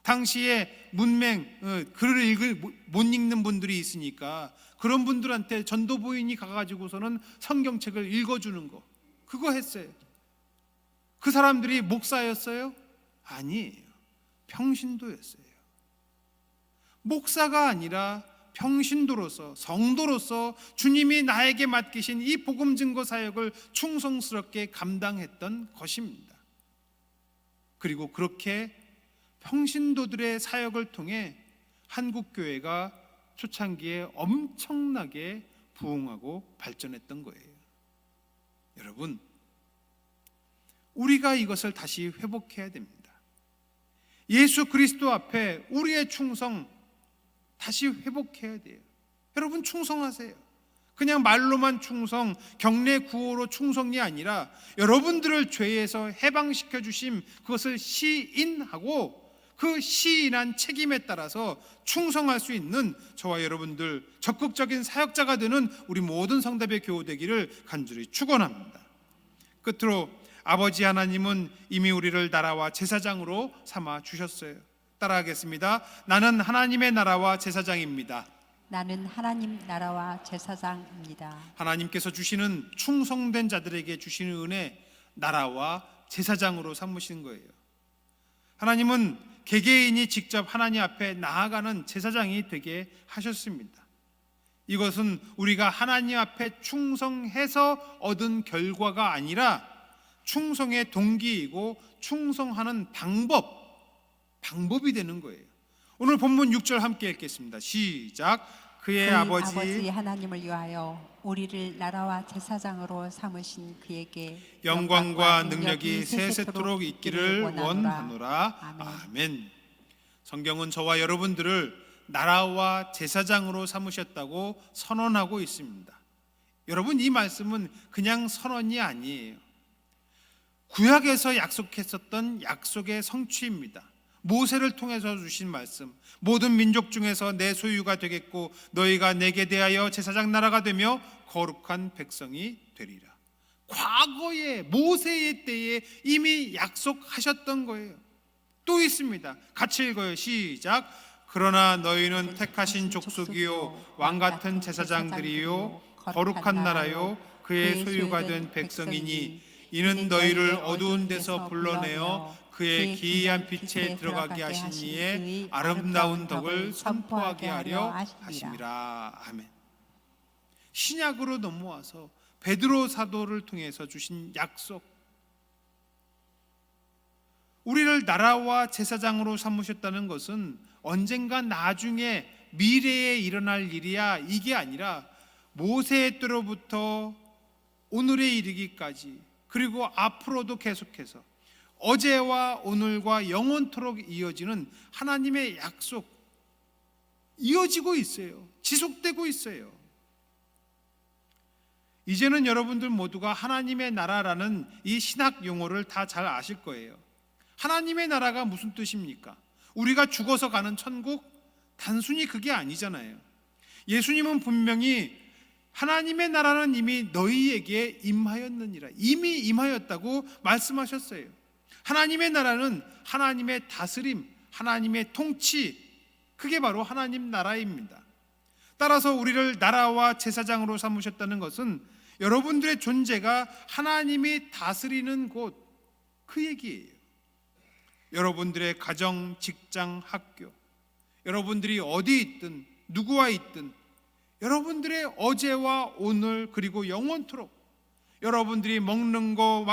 당시에 문맹, 글을 못 읽는 분들이 있으니까 그런 분들한테 전도부인이 가가지고서는 성경책을 읽어주는 거, 그거 했어요. 그 사람들이 목사였어요? 아니에요. 평신도였어요. 목사가 아니라 평신도로서, 성도로서 주님이 나에게 맡기신 이 복음 증거 사역을 충성스럽게 감당했던 것입니다. 그리고 그렇게 평신도들의 사역을 통해 한국교회가 초창기에 엄청나게 부흥하고 발전했던 거예요. 여러분, 우리가 이것을 다시 회복해야 됩니다. 예수 그리스도 앞에 우리의 충성 다시 회복해야 돼요. 여러분, 충성하세요. 그냥 말로만 충성, 경례 구호로 충성이 아니라 여러분들을 죄에서 해방시켜 주심, 그것을 시인하고 그 시인한 책임에 따라서 충성할 수 있는 저와 여러분들 적극적인 사역자가 되는 우리 모든 성도의 교우 되기를 간절히 축원합니다. 끝으로 아버지 하나님은 이미 우리를 나라와 제사장으로 삼아 주셨어요. 따라하겠습니다. 나는 하나님의 나라와 제사장입니다. 나는 하나님 나라와 제사장입니다. 하나님께서 주시는 충성된 자들에게 주시는 은혜, 나라와 제사장으로 삼으시는 거예요. 하나님은 개개인이 직접 하나님 앞에 나아가는 제사장이 되게 하셨습니다. 이것은 우리가 하나님 앞에 충성해서 얻은 결과가 아니라 충성의 동기이고 충성하는 방법이 되는 거예요. 오늘 본문 6절 함께 읽겠습니다. 시작. 그의 그의 아버지 하나님을 위하여 우리를 나라와 제사장으로 삼으신 그에게 영광과 능력이 세세토록 있기를 원하노라. 아멘. 아멘. 성경은 저와 여러분들을 나라와 제사장으로 삼으셨다고 선언하고 있습니다. 여러분, 이 말씀은 그냥 선언이 아니에요. 구약에서 약속했었던 약속의 성취입니다. 모세를 통해서 주신 말씀, 모든 민족 중에서 내 소유가 되겠고 너희가 내게 대하여 제사장 나라가 되며 거룩한 백성이 되리라. 과거에 모세의 때에 이미 약속하셨던 거예요. 또 있습니다. 같이 읽어요. 시작. 그러나 너희는 택하신 족속이요 왕같은 제사장들이요 거룩한 나라요 그의 소유가 된 백성이니 이는 너희를 어두운 데서 불러내어 그의 기이한 빛에 들어가게 하신 이의 아름다운 덕을 선포하게 하려 하심이라. 아멘. 신약으로 넘어와서 베드로 사도를 통해서 주신 약속, 우리를 나라와 제사장으로 삼으셨다는 것은 언젠가 나중에 미래에 일어날 일이야, 이게 아니라 모세의 때로부터 오늘에 이르기까지, 그리고 앞으로도 계속해서 어제와 오늘과 영원토록 이어지는 하나님의 약속, 이어지고 있어요. 지속되고 있어요. 이제는 여러분들 모두가 하나님의 나라라는 이 신학 용어를 다 잘 아실 거예요. 하나님의 나라가 무슨 뜻입니까? 우리가 죽어서 가는 천국? 단순히 그게 아니잖아요. 예수님은 분명히 하나님의 나라는 이미 너희에게 임하였느니라, 이미 임하였다고 말씀하셨어요. 하나님의 나라는 하나님의 다스림, 하나님의 통치, 그게 바로 하나님 나라입니다. 따라서 우리를 나라와 제사장으로 삼으셨다는 것은 여러분들의 존재가 하나님이 다스리는 곳, 그 얘기예요. 여러분들의 가정, 직장, 학교, 여러분들이 어디 있든 누구와 있든 여러분들의 어제와 오늘 그리고 영원토록 여러분들이 먹는 거,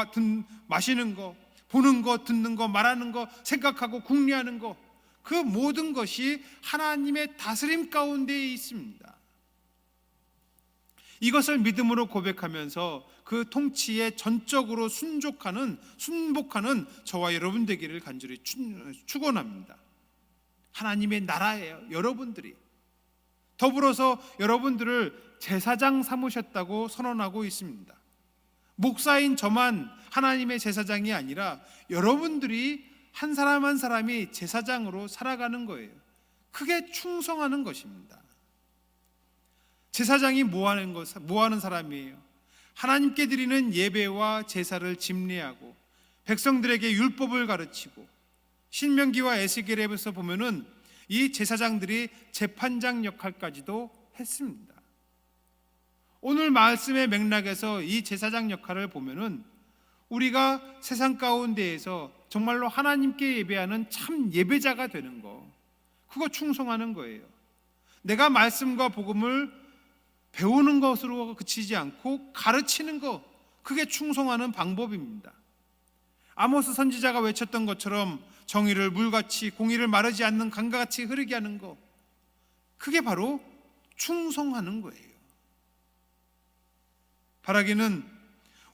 마시는 거, 보는 거, 듣는 거, 말하는 거, 생각하고 궁리하는 거, 그 모든 것이 하나님의 다스림 가운데에 있습니다. 이것을 믿음으로 고백하면서 그 통치에 전적으로 순복하는 저와 여러분 되기를 간절히 축원합니다. 하나님의 나라예요, 여러분들이. 더불어서 여러분들을 제사장 삼으셨다고 선언하고 있습니다. 목사인 저만 하나님의 제사장이 아니라 여러분들이 한 사람 한 사람이 제사장으로 살아가는 거예요. 크게 충성하는 것입니다. 제사장이 뭐 하는 사람이에요? 하나님께 드리는 예배와 제사를 집례하고 백성들에게 율법을 가르치고, 신명기와 에스겔에서 보면은 이 제사장들이 재판장 역할까지도 했습니다. 오늘 말씀의 맥락에서 이 제사장 역할을 보면은 우리가 세상 가운데에서 정말로 하나님께 예배하는 참 예배자가 되는 거, 그거 충성하는 거예요. 내가 말씀과 복음을 배우는 것으로 그치지 않고 가르치는 거, 그게 충성하는 방법입니다. 아모스 선지자가 외쳤던 것처럼 정의를 물같이, 공의를 마르지 않는 강가같이 흐르게 하는 거, 그게 바로 충성하는 거예요. 바라기는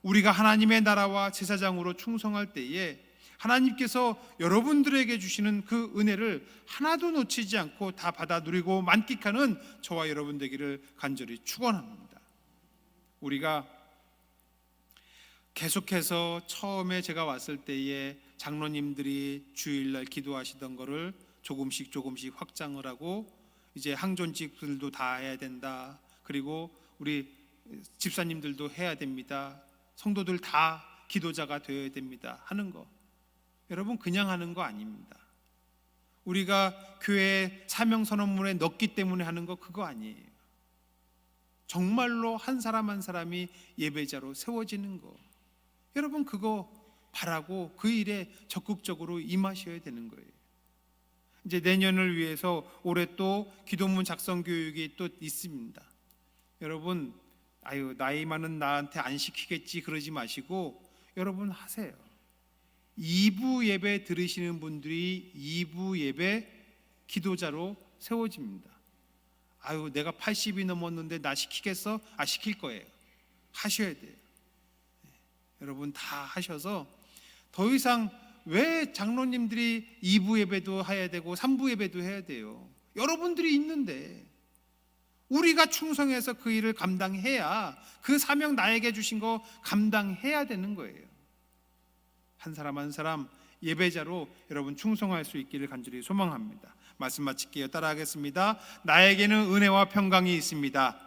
우리가 하나님의 나라와 제사장으로 충성할 때에 하나님께서 여러분들에게 주시는 그 은혜를 하나도 놓치지 않고 다 받아 누리고 만끽하는 저와 여러분 되기를 간절히 축원합니다. 우리가 계속해서 처음에 제가 왔을 때에 장로님들이 주일날 기도하시던 거를 조금씩 확장을 하고, 이제 항존직들도 다 해야 된다, 그리고 우리 집사님들도 해야 됩니다, 성도들 다 기도자가 되어야 됩니다 하는 거, 여러분 그냥 하는 거 아닙니다. 우리가 교회 사명선언문에 넣기 때문에 하는 거, 그거 아니에요. 정말로 한 사람 한 사람이 예배자로 세워지는 거, 여러분 그거 바라고 그 일에 적극적으로 임하셔야 되는 거예요. 이제 내년을 위해서 올해 또 기도문 작성 교육이 또 있습니다. 여러분, 나이 많은 나한테 안 시키겠지 그러지 마시고 여러분 하세요. 2부 예배 들으시는 분들이 2부 예배 기도자로 세워집니다. 내가 80이 넘었는데 나 시키겠어? 시킬 거예요. 하셔야 돼요. 여러분 다 하셔서 더 이상 왜 장로님들이 2부 예배도 해야 되고 3부 예배도 해야 돼요? 여러분들이 있는데 우리가 충성해서 그 일을 감당해야, 그 사명 나에게 주신 거 감당해야 되는 거예요. 한 사람 한 사람 예배자로 여러분 충성할 수 있기를 간절히 소망합니다. 말씀 마칠게요. 따라하겠습니다. 나에게는 은혜와 평강이 있습니다.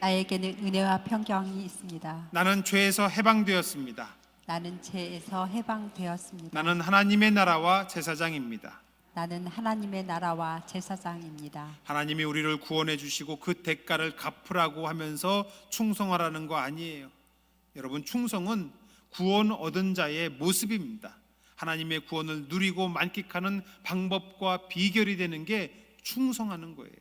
나에게는 은혜와 평강이 있습니다. 나는 죄에서 해방되었습니다. 나는 죄에서 해방되었습니다. 나는 하나님의 나라와 제사장입니다. 나는 하나님의 나라와 제사장입니다. 하나님이 우리를 구원해 주시고 그 대가를 갚으라고 하면서 충성하라는 거 아니에요. 여러분, 충성은 구원 얻은 자의 모습입니다. 하나님의 구원을 누리고 만끽하는 방법과 비결이 되는 게 충성하는 거예요.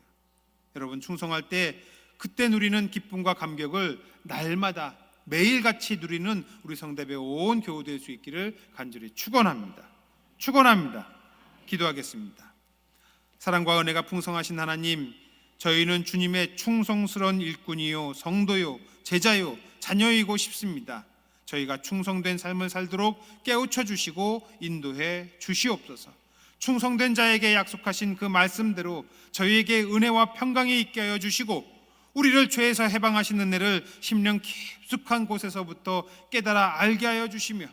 여러분, 충성할 때 그때 누리는 기쁨과 감격을 날마다 매일같이 누리는 우리 성대배 온 교우 될 수 있기를 간절히 축원합니다. 기도하겠습니다. 사랑과 은혜가 풍성하신 하나님, 저희는 주님의 충성스러운 일꾼이요, 성도요, 제자요, 자녀이고 싶습니다. 저희가 충성된 삶을 살도록 깨우쳐 주시고 인도해 주시옵소서. 충성된 자에게 약속하신 그 말씀대로 저희에게 은혜와 평강이 있게 하여 주시고 우리를 죄에서 해방하신 은혜를 심령 깊숙한 곳에서부터 깨달아 알게 하여 주시며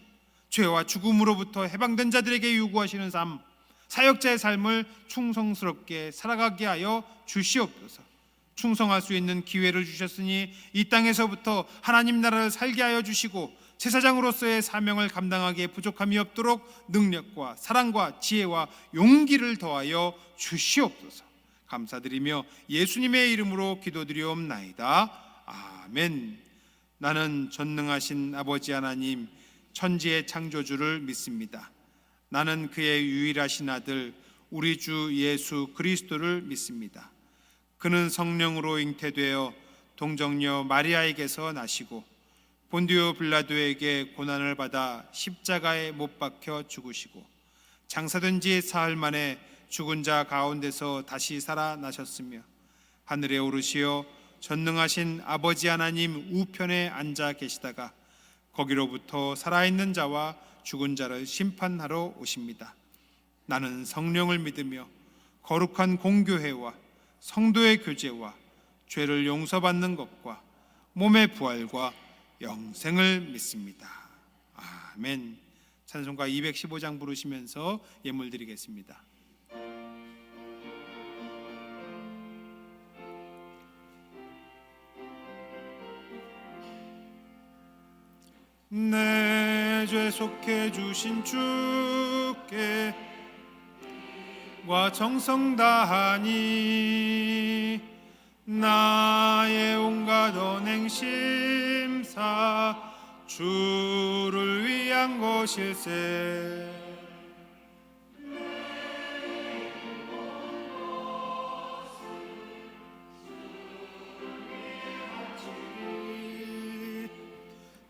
죄와 죽음으로부터 해방된 자들에게 요구하시는 삶, 사역자의 삶을 충성스럽게 살아가게 하여 주시옵소서. 충성할 수 있는 기회를 주셨으니 이 땅에서부터 하나님 나라를 살게 하여 주시고 제사장으로서의 사명을 감당하기에 부족함이 없도록 능력과 사랑과 지혜와 용기를 더하여 주시옵소서. 감사드리며 예수님의 이름으로 기도드리옵나이다. 아멘. 나는 전능하신 아버지 하나님, 천지의 창조주를 믿습니다. 나는 그의 유일하신 아들 우리 주 예수 그리스도를 믿습니다. 그는 성령으로 잉태되어 동정녀 마리아에게서 나시고 본디오 빌라도에게 고난을 받아 십자가에 못 박혀 죽으시고 장사된 지 사흘 만에 죽은 자 가운데서 다시 살아나셨으며 하늘에 오르시어 전능하신 아버지 하나님 우편에 앉아 계시다가 거기로부터 살아있는 자와 죽은 자를 심판하러 오십니다. 나는 성령을 믿으며 거룩한 공교회와 성도의 교제와 죄를 용서받는 것과 몸의 부활과 영생을 믿습니다. 아멘. 찬송가 215장 부르시면서 예물 드리겠습니다. 내 죄 속해 주신 주께 와 정성 다하니 나의 온갖 언행 심사 주를 위한 것일세.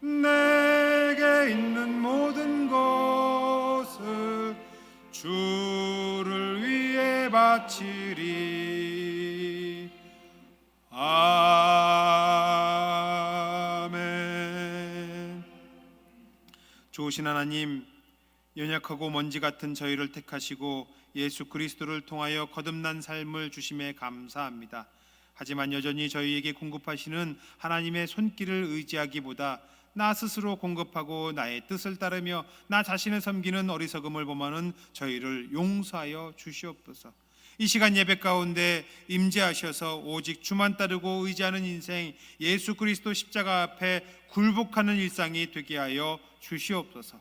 내게 있는 모든 것을 주를 위해 바치리. 아멘. 좋으신 하나님, 연약하고 먼지 같은 저희를 택하시고 예수 그리스도를 통하여 거듭난 삶을 주심에 감사합니다. 하지만 여전히 저희에게 공급하시는 하나님의 손길을 의지하기보다 나 스스로 공급하고 나의 뜻을 따르며 나 자신을 섬기는 어리석음을 범하는 저희를 용서하여 주시옵소서. 이 시간 예배 가운데 임재하셔서 오직 주만 따르고 의지하는 인생, 예수 그리스도 십자가 앞에 굴복하는 일상이 되게 하여 주시옵소서.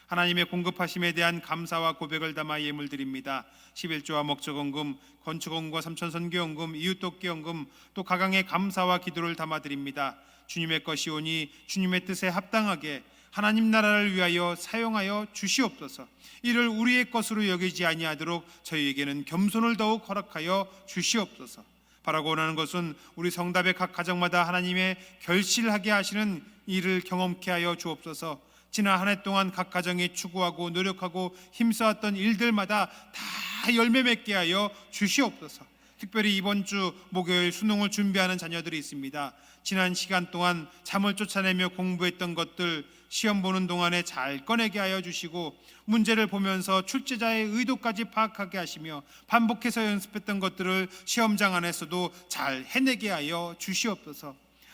하나님의 공급하심에 대한 감사와 고백을 담아 예물 드립니다. 11조와 목적헌금, 건축헌금과 삼천선교헌금, 이웃돕기헌금, 또 가강의 감사와 기도를 담아 드립니다. 주님의 것이오니 주님의 뜻에 합당하게 하나님 나라를 위하여 사용하여 주시옵소서. 이를 우리의 것으로 여기지 아니하도록 저희에게는 겸손을 더욱 허락하여 주시옵소서. 바라고 원하는 것은 우리 성답의 각 가정마다 하나님의 결실하게 하시는 일을 경험케 하여 주옵소서. 지난 한 해 동안 각 가정이 추구하고 노력하고 힘써왔던 일들마다 다 열매 맺게 하여 주시옵소서. 특별히 이번 주 목요일 수능을 준비하는 자녀들이 있습니다. 지난 시간 동안 잠을 쫓아내며 공부했던 것들 시험 보는 동안에 잘 꺼내게 하여 주시고, 문제를 보면서 출제자의 의도까지 파악하게 하시며 반복해서 연습했던 것들을 시험장 안에서도 잘 해내게 하여 주시옵소서.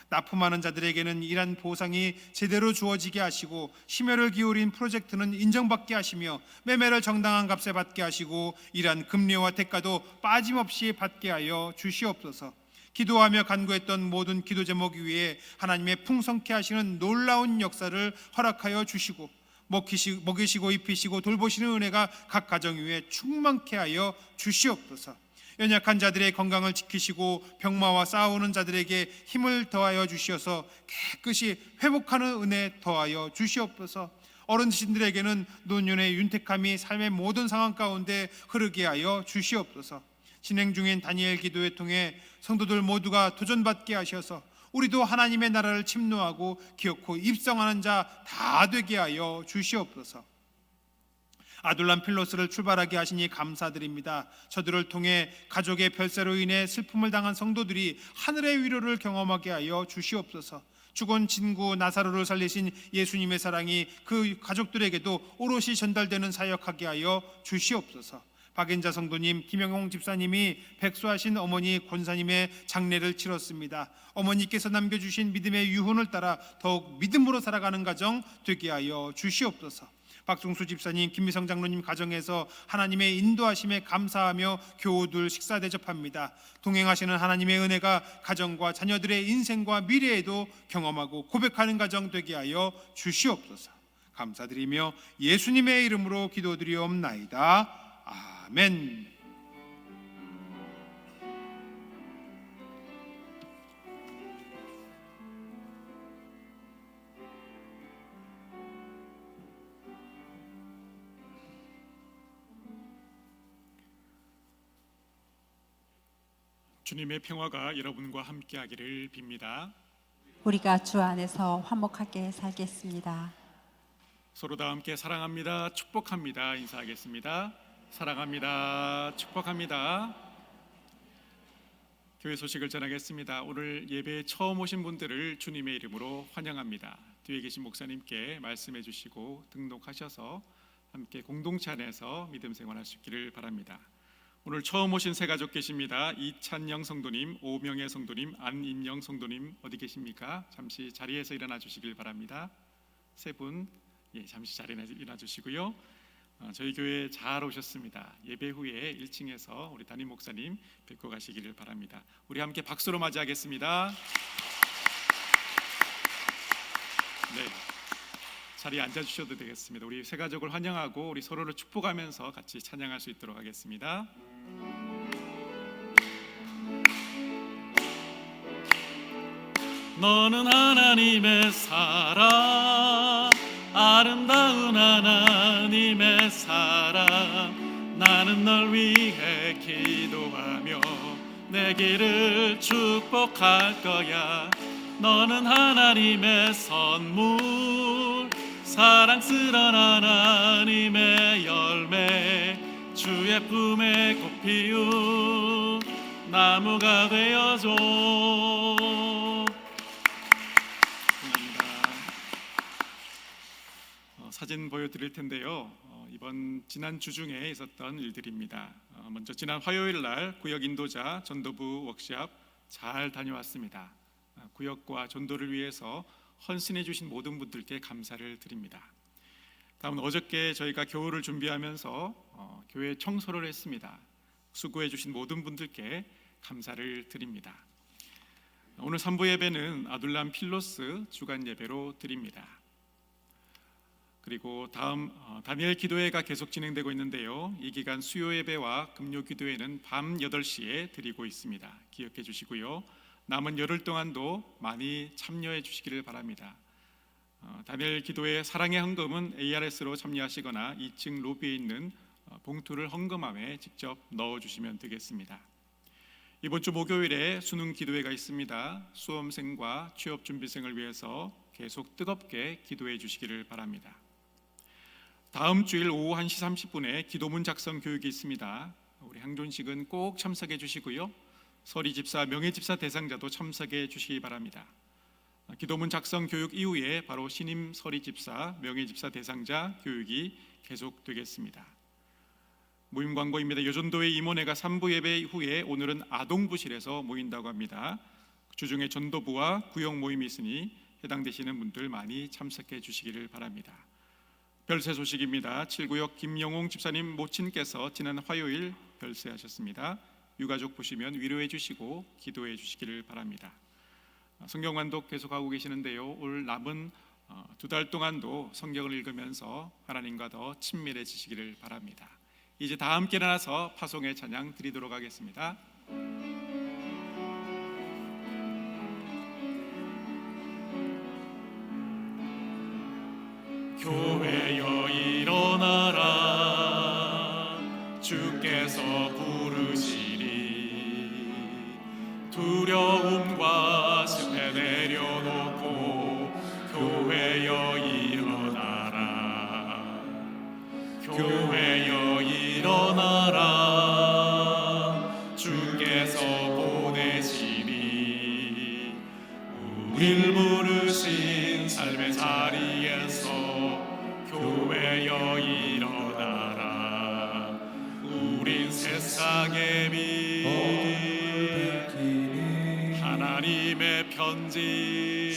납품하는 자들에게는 이란 보상이 제대로 주어지게 하시고, 심혈을 기울인 프로젝트는 인정받게 하시며 매매를 정당한 값에 받게 하시고, 이란 금리와 대가도 빠짐없이 받게 하여 주시옵소서. 기도하며 간구했던 모든 기도 제목 위에 하나님의 풍성케 하시는 놀라운 역사를 허락하여 주시고, 먹이시고 입히시고 돌보시는 은혜가 각 가정 위에 충만케 하여 주시옵소서. 연약한 자들의 건강을 지키시고 병마와 싸우는 자들에게 힘을 더하여 주시어서 깨끗이 회복하는 은혜 더하여 주시옵소서. 어르신들에게는 노년의 윤택함이 삶의 모든 상황 가운데 흐르게 하여 주시옵소서. 진행 중인 다니엘 기도회 통해 성도들 모두가 도전받게 하셔서 우리도 하나님의 나라를 침노하고 기어코 입성하는 자 다 되게 하여 주시옵소서. 아둘람 필로스를 출발하게 하시니 감사드립니다. 저들을 통해 가족의 별세로 인해 슬픔을 당한 성도들이 하늘의 위로를 경험하게 하여 주시옵소서. 죽은 친구 나사로를 살리신 예수님의 사랑이 그 가족들에게도 오롯이 전달되는 사역하게 하여 주시옵소서. 박인자 성도님, 김영홍 집사님이 백수하신 어머니 권사님의 장례를 치렀습니다. 어머니께서 남겨주신 믿음의 유훈을 따라 더욱 믿음으로 살아가는 가정 되게 하여 주시옵소서. 박승수 집사님, 김미성 장로님 가정에서 하나님의 인도하심에 감사하며 교우들 식사 대접합니다. 동행하시는 하나님의 은혜가 가정과 자녀들의 인생과 미래에도 경험하고 고백하는 가정 되게 하여 주시옵소서. 감사드리며 예수님의 이름으로 기도드리옵나이다. 아멘. 주님의 평화가 여러분과 함께하기를 빕니다. 우리가 주 안에서 화목하게 살겠습니다. 서로 다 함께 사랑합니다, 축복합니다 인사하겠습니다. 사랑합니다, 축복합니다. 교회 소식을 전하겠습니다. 오늘 예배에 처음 오신 분들을 주님의 이름으로 환영합니다. 뒤에 계신 목사님께 말씀해 주시고 등록하셔서 함께 공동체 안에서 믿음 생활할 수 있기를 바랍니다. 오늘 처음 오신 세 가족 계십니다. 이찬영 성도님, 오명애 성도님, 안인영 성도님 어디 계십니까? 잠시 자리에서 일어나 주시길 바랍니다. 세 분 잠시 자리에 일어나 주시고요. 저희 교회에 잘 오셨습니다. 예배 후에 1층에서 우리 담임 목사님 뵙고 가시기를 바랍니다. 우리 함께 박수로 맞이하겠습니다. 네, 자리에 앉아주셔도 되겠습니다. 우리 세 가족을 환영하고 우리 서로를 축복하면서 같이 찬양할 수 있도록 하겠습니다. 너는 하나님의 사랑, 아름다운 하나님의 사랑, 나는 널 위해 기도하며 내 길을 축복할 거야. 너는 하나님의 선물, 사랑스런 하나님의 열매, 주의 품에 꽃 피운 나무가 되어줘. 사진 보여드릴 텐데요. 이번 지난 주 중에 있었던 일들입니다. 먼저 지난 화요일 날 구역 인도자 전도부 워크숍 잘 다녀왔습니다. 구역과 전도를 위해서 헌신해 주신 모든 분들께 감사를 드립니다. 다음은 어저께 저희가 교우를 준비하면서 교회 청소를 했습니다. 수고해 주신 모든 분들께 감사를 드립니다. 오늘 3부 예배는 아둘람 필로스 주간 예배로 드립니다. 그리고 다음 다니엘 기도회가 계속 진행되고 있는데요. 이 기간 수요 예배와 금요 기도회는 밤 8시에 드리고 있습니다. 기억해 주시고요. 남은 열흘 동안도 많이 참여해 주시기를 바랍니다. 다니엘 기도의 사랑의 헌금은 ARS로 참여하시거나 2층 로비에 있는 봉투를 헌금함에 직접 넣어주시면 되겠습니다. 이번 주 목요일에 수능 기도회가 있습니다. 수험생과 취업준비생을 위해서 계속 뜨겁게 기도해 주시기를 바랍니다. 다음 주일 오후 1시 30분에 기도문 작성 교육이 있습니다. 우리 항존식은 꼭 참석해 주시고요. 서리집사, 명예집사 대상자도 참석해 주시기 바랍니다. 기도문 작성 교육 이후에 바로 신임 서리집사, 명예집사 대상자 교육이 계속되겠습니다. 모임 광고입니다. 여전도회 임원회가 3부 예배 후에 오늘은 아동부실에서 모인다고 합니다. 주중에 전도부와 구역 모임이 있으니 해당되시는 분들 많이 참석해 주시기를 바랍니다. 별세 소식입니다. 7구역 김영홍 집사님 모친께서 지난 화요일 별세하셨습니다. 유가족 보시면 위로해 주시고 기도해 주시기를 바랍니다. 성경관독 계속하고 계시는데요. 올 남은 2달 동안도 성경을 읽으면서 하나님과 더 친밀해지시기를 바랍니다. 이제 다 함께 일어나서 파송의 찬양 드리도록 하겠습니다. 교회여 일어나라, 주께서 부르시리. 두려움과 습해 내려놓고 교회여 일어나라, 교회여 일어나라, 주께서 보내시니. 우릴 부르신 삶의 자리에서 교회여 일어나라. 우린 세상의 빛, 하나님의 편지,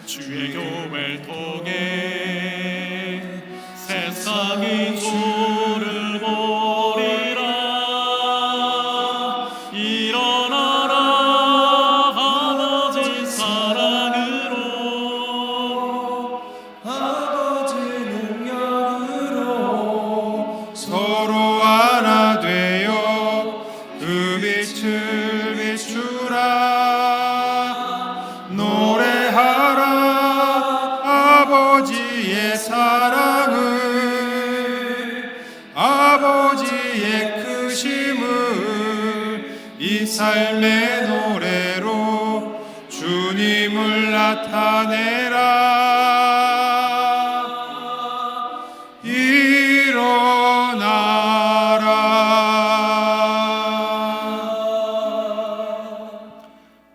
주의 교회를 통해 세상이 주를 보리라. 일어나라, 아버지 사랑으로, 아버지 능력으로 서로 하나 되어 그 빛을 비추라. 노래하라 아버지의 사랑을, 아버지의 크심을 이 삶의 노래로 주님을 나타내라.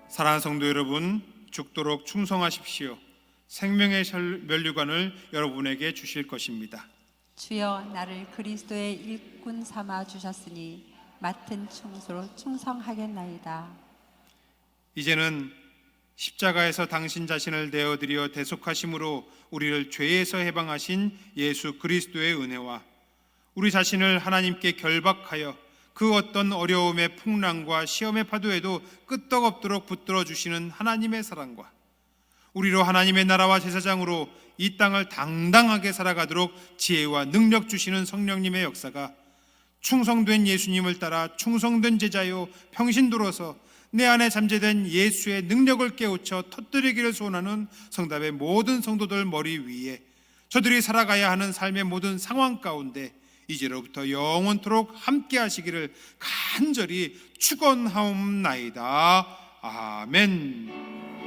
사랑하는 성도 여러분, 죽도록 충성하십시오. 생명의 면류관을 여러분에게 주실 것입니다. 주여 나를 그리스도의 일꾼 삼아 주셨으니 맡은 충수로 충성하겠나이다. 이제는 십자가에서 당신 자신을 내어드려 대속하심으로 우리를 죄에서 해방하신 예수 그리스도의 은혜와 우리 자신을 하나님께 결박하여 그 어떤 어려움의 풍랑과 시험의 파도에도 끄떡없도록 붙들어 주시는 하나님의 사랑과 우리로 하나님의 나라와 제사장으로 이 땅을 당당하게 살아가도록 지혜와 능력 주시는 성령님의 역사가 충성된 예수님을 따라 충성된 제자요 평신도로서 내 안에 잠재된 예수의 능력을 깨우쳐 터뜨리기를 소원하는 성답의 모든 성도들 머리 위에 저들이 살아가야 하는 삶의 모든 상황 가운데 이제로부터 영원토록 함께 하시기를 간절히 축원하옵나이다. 아멘.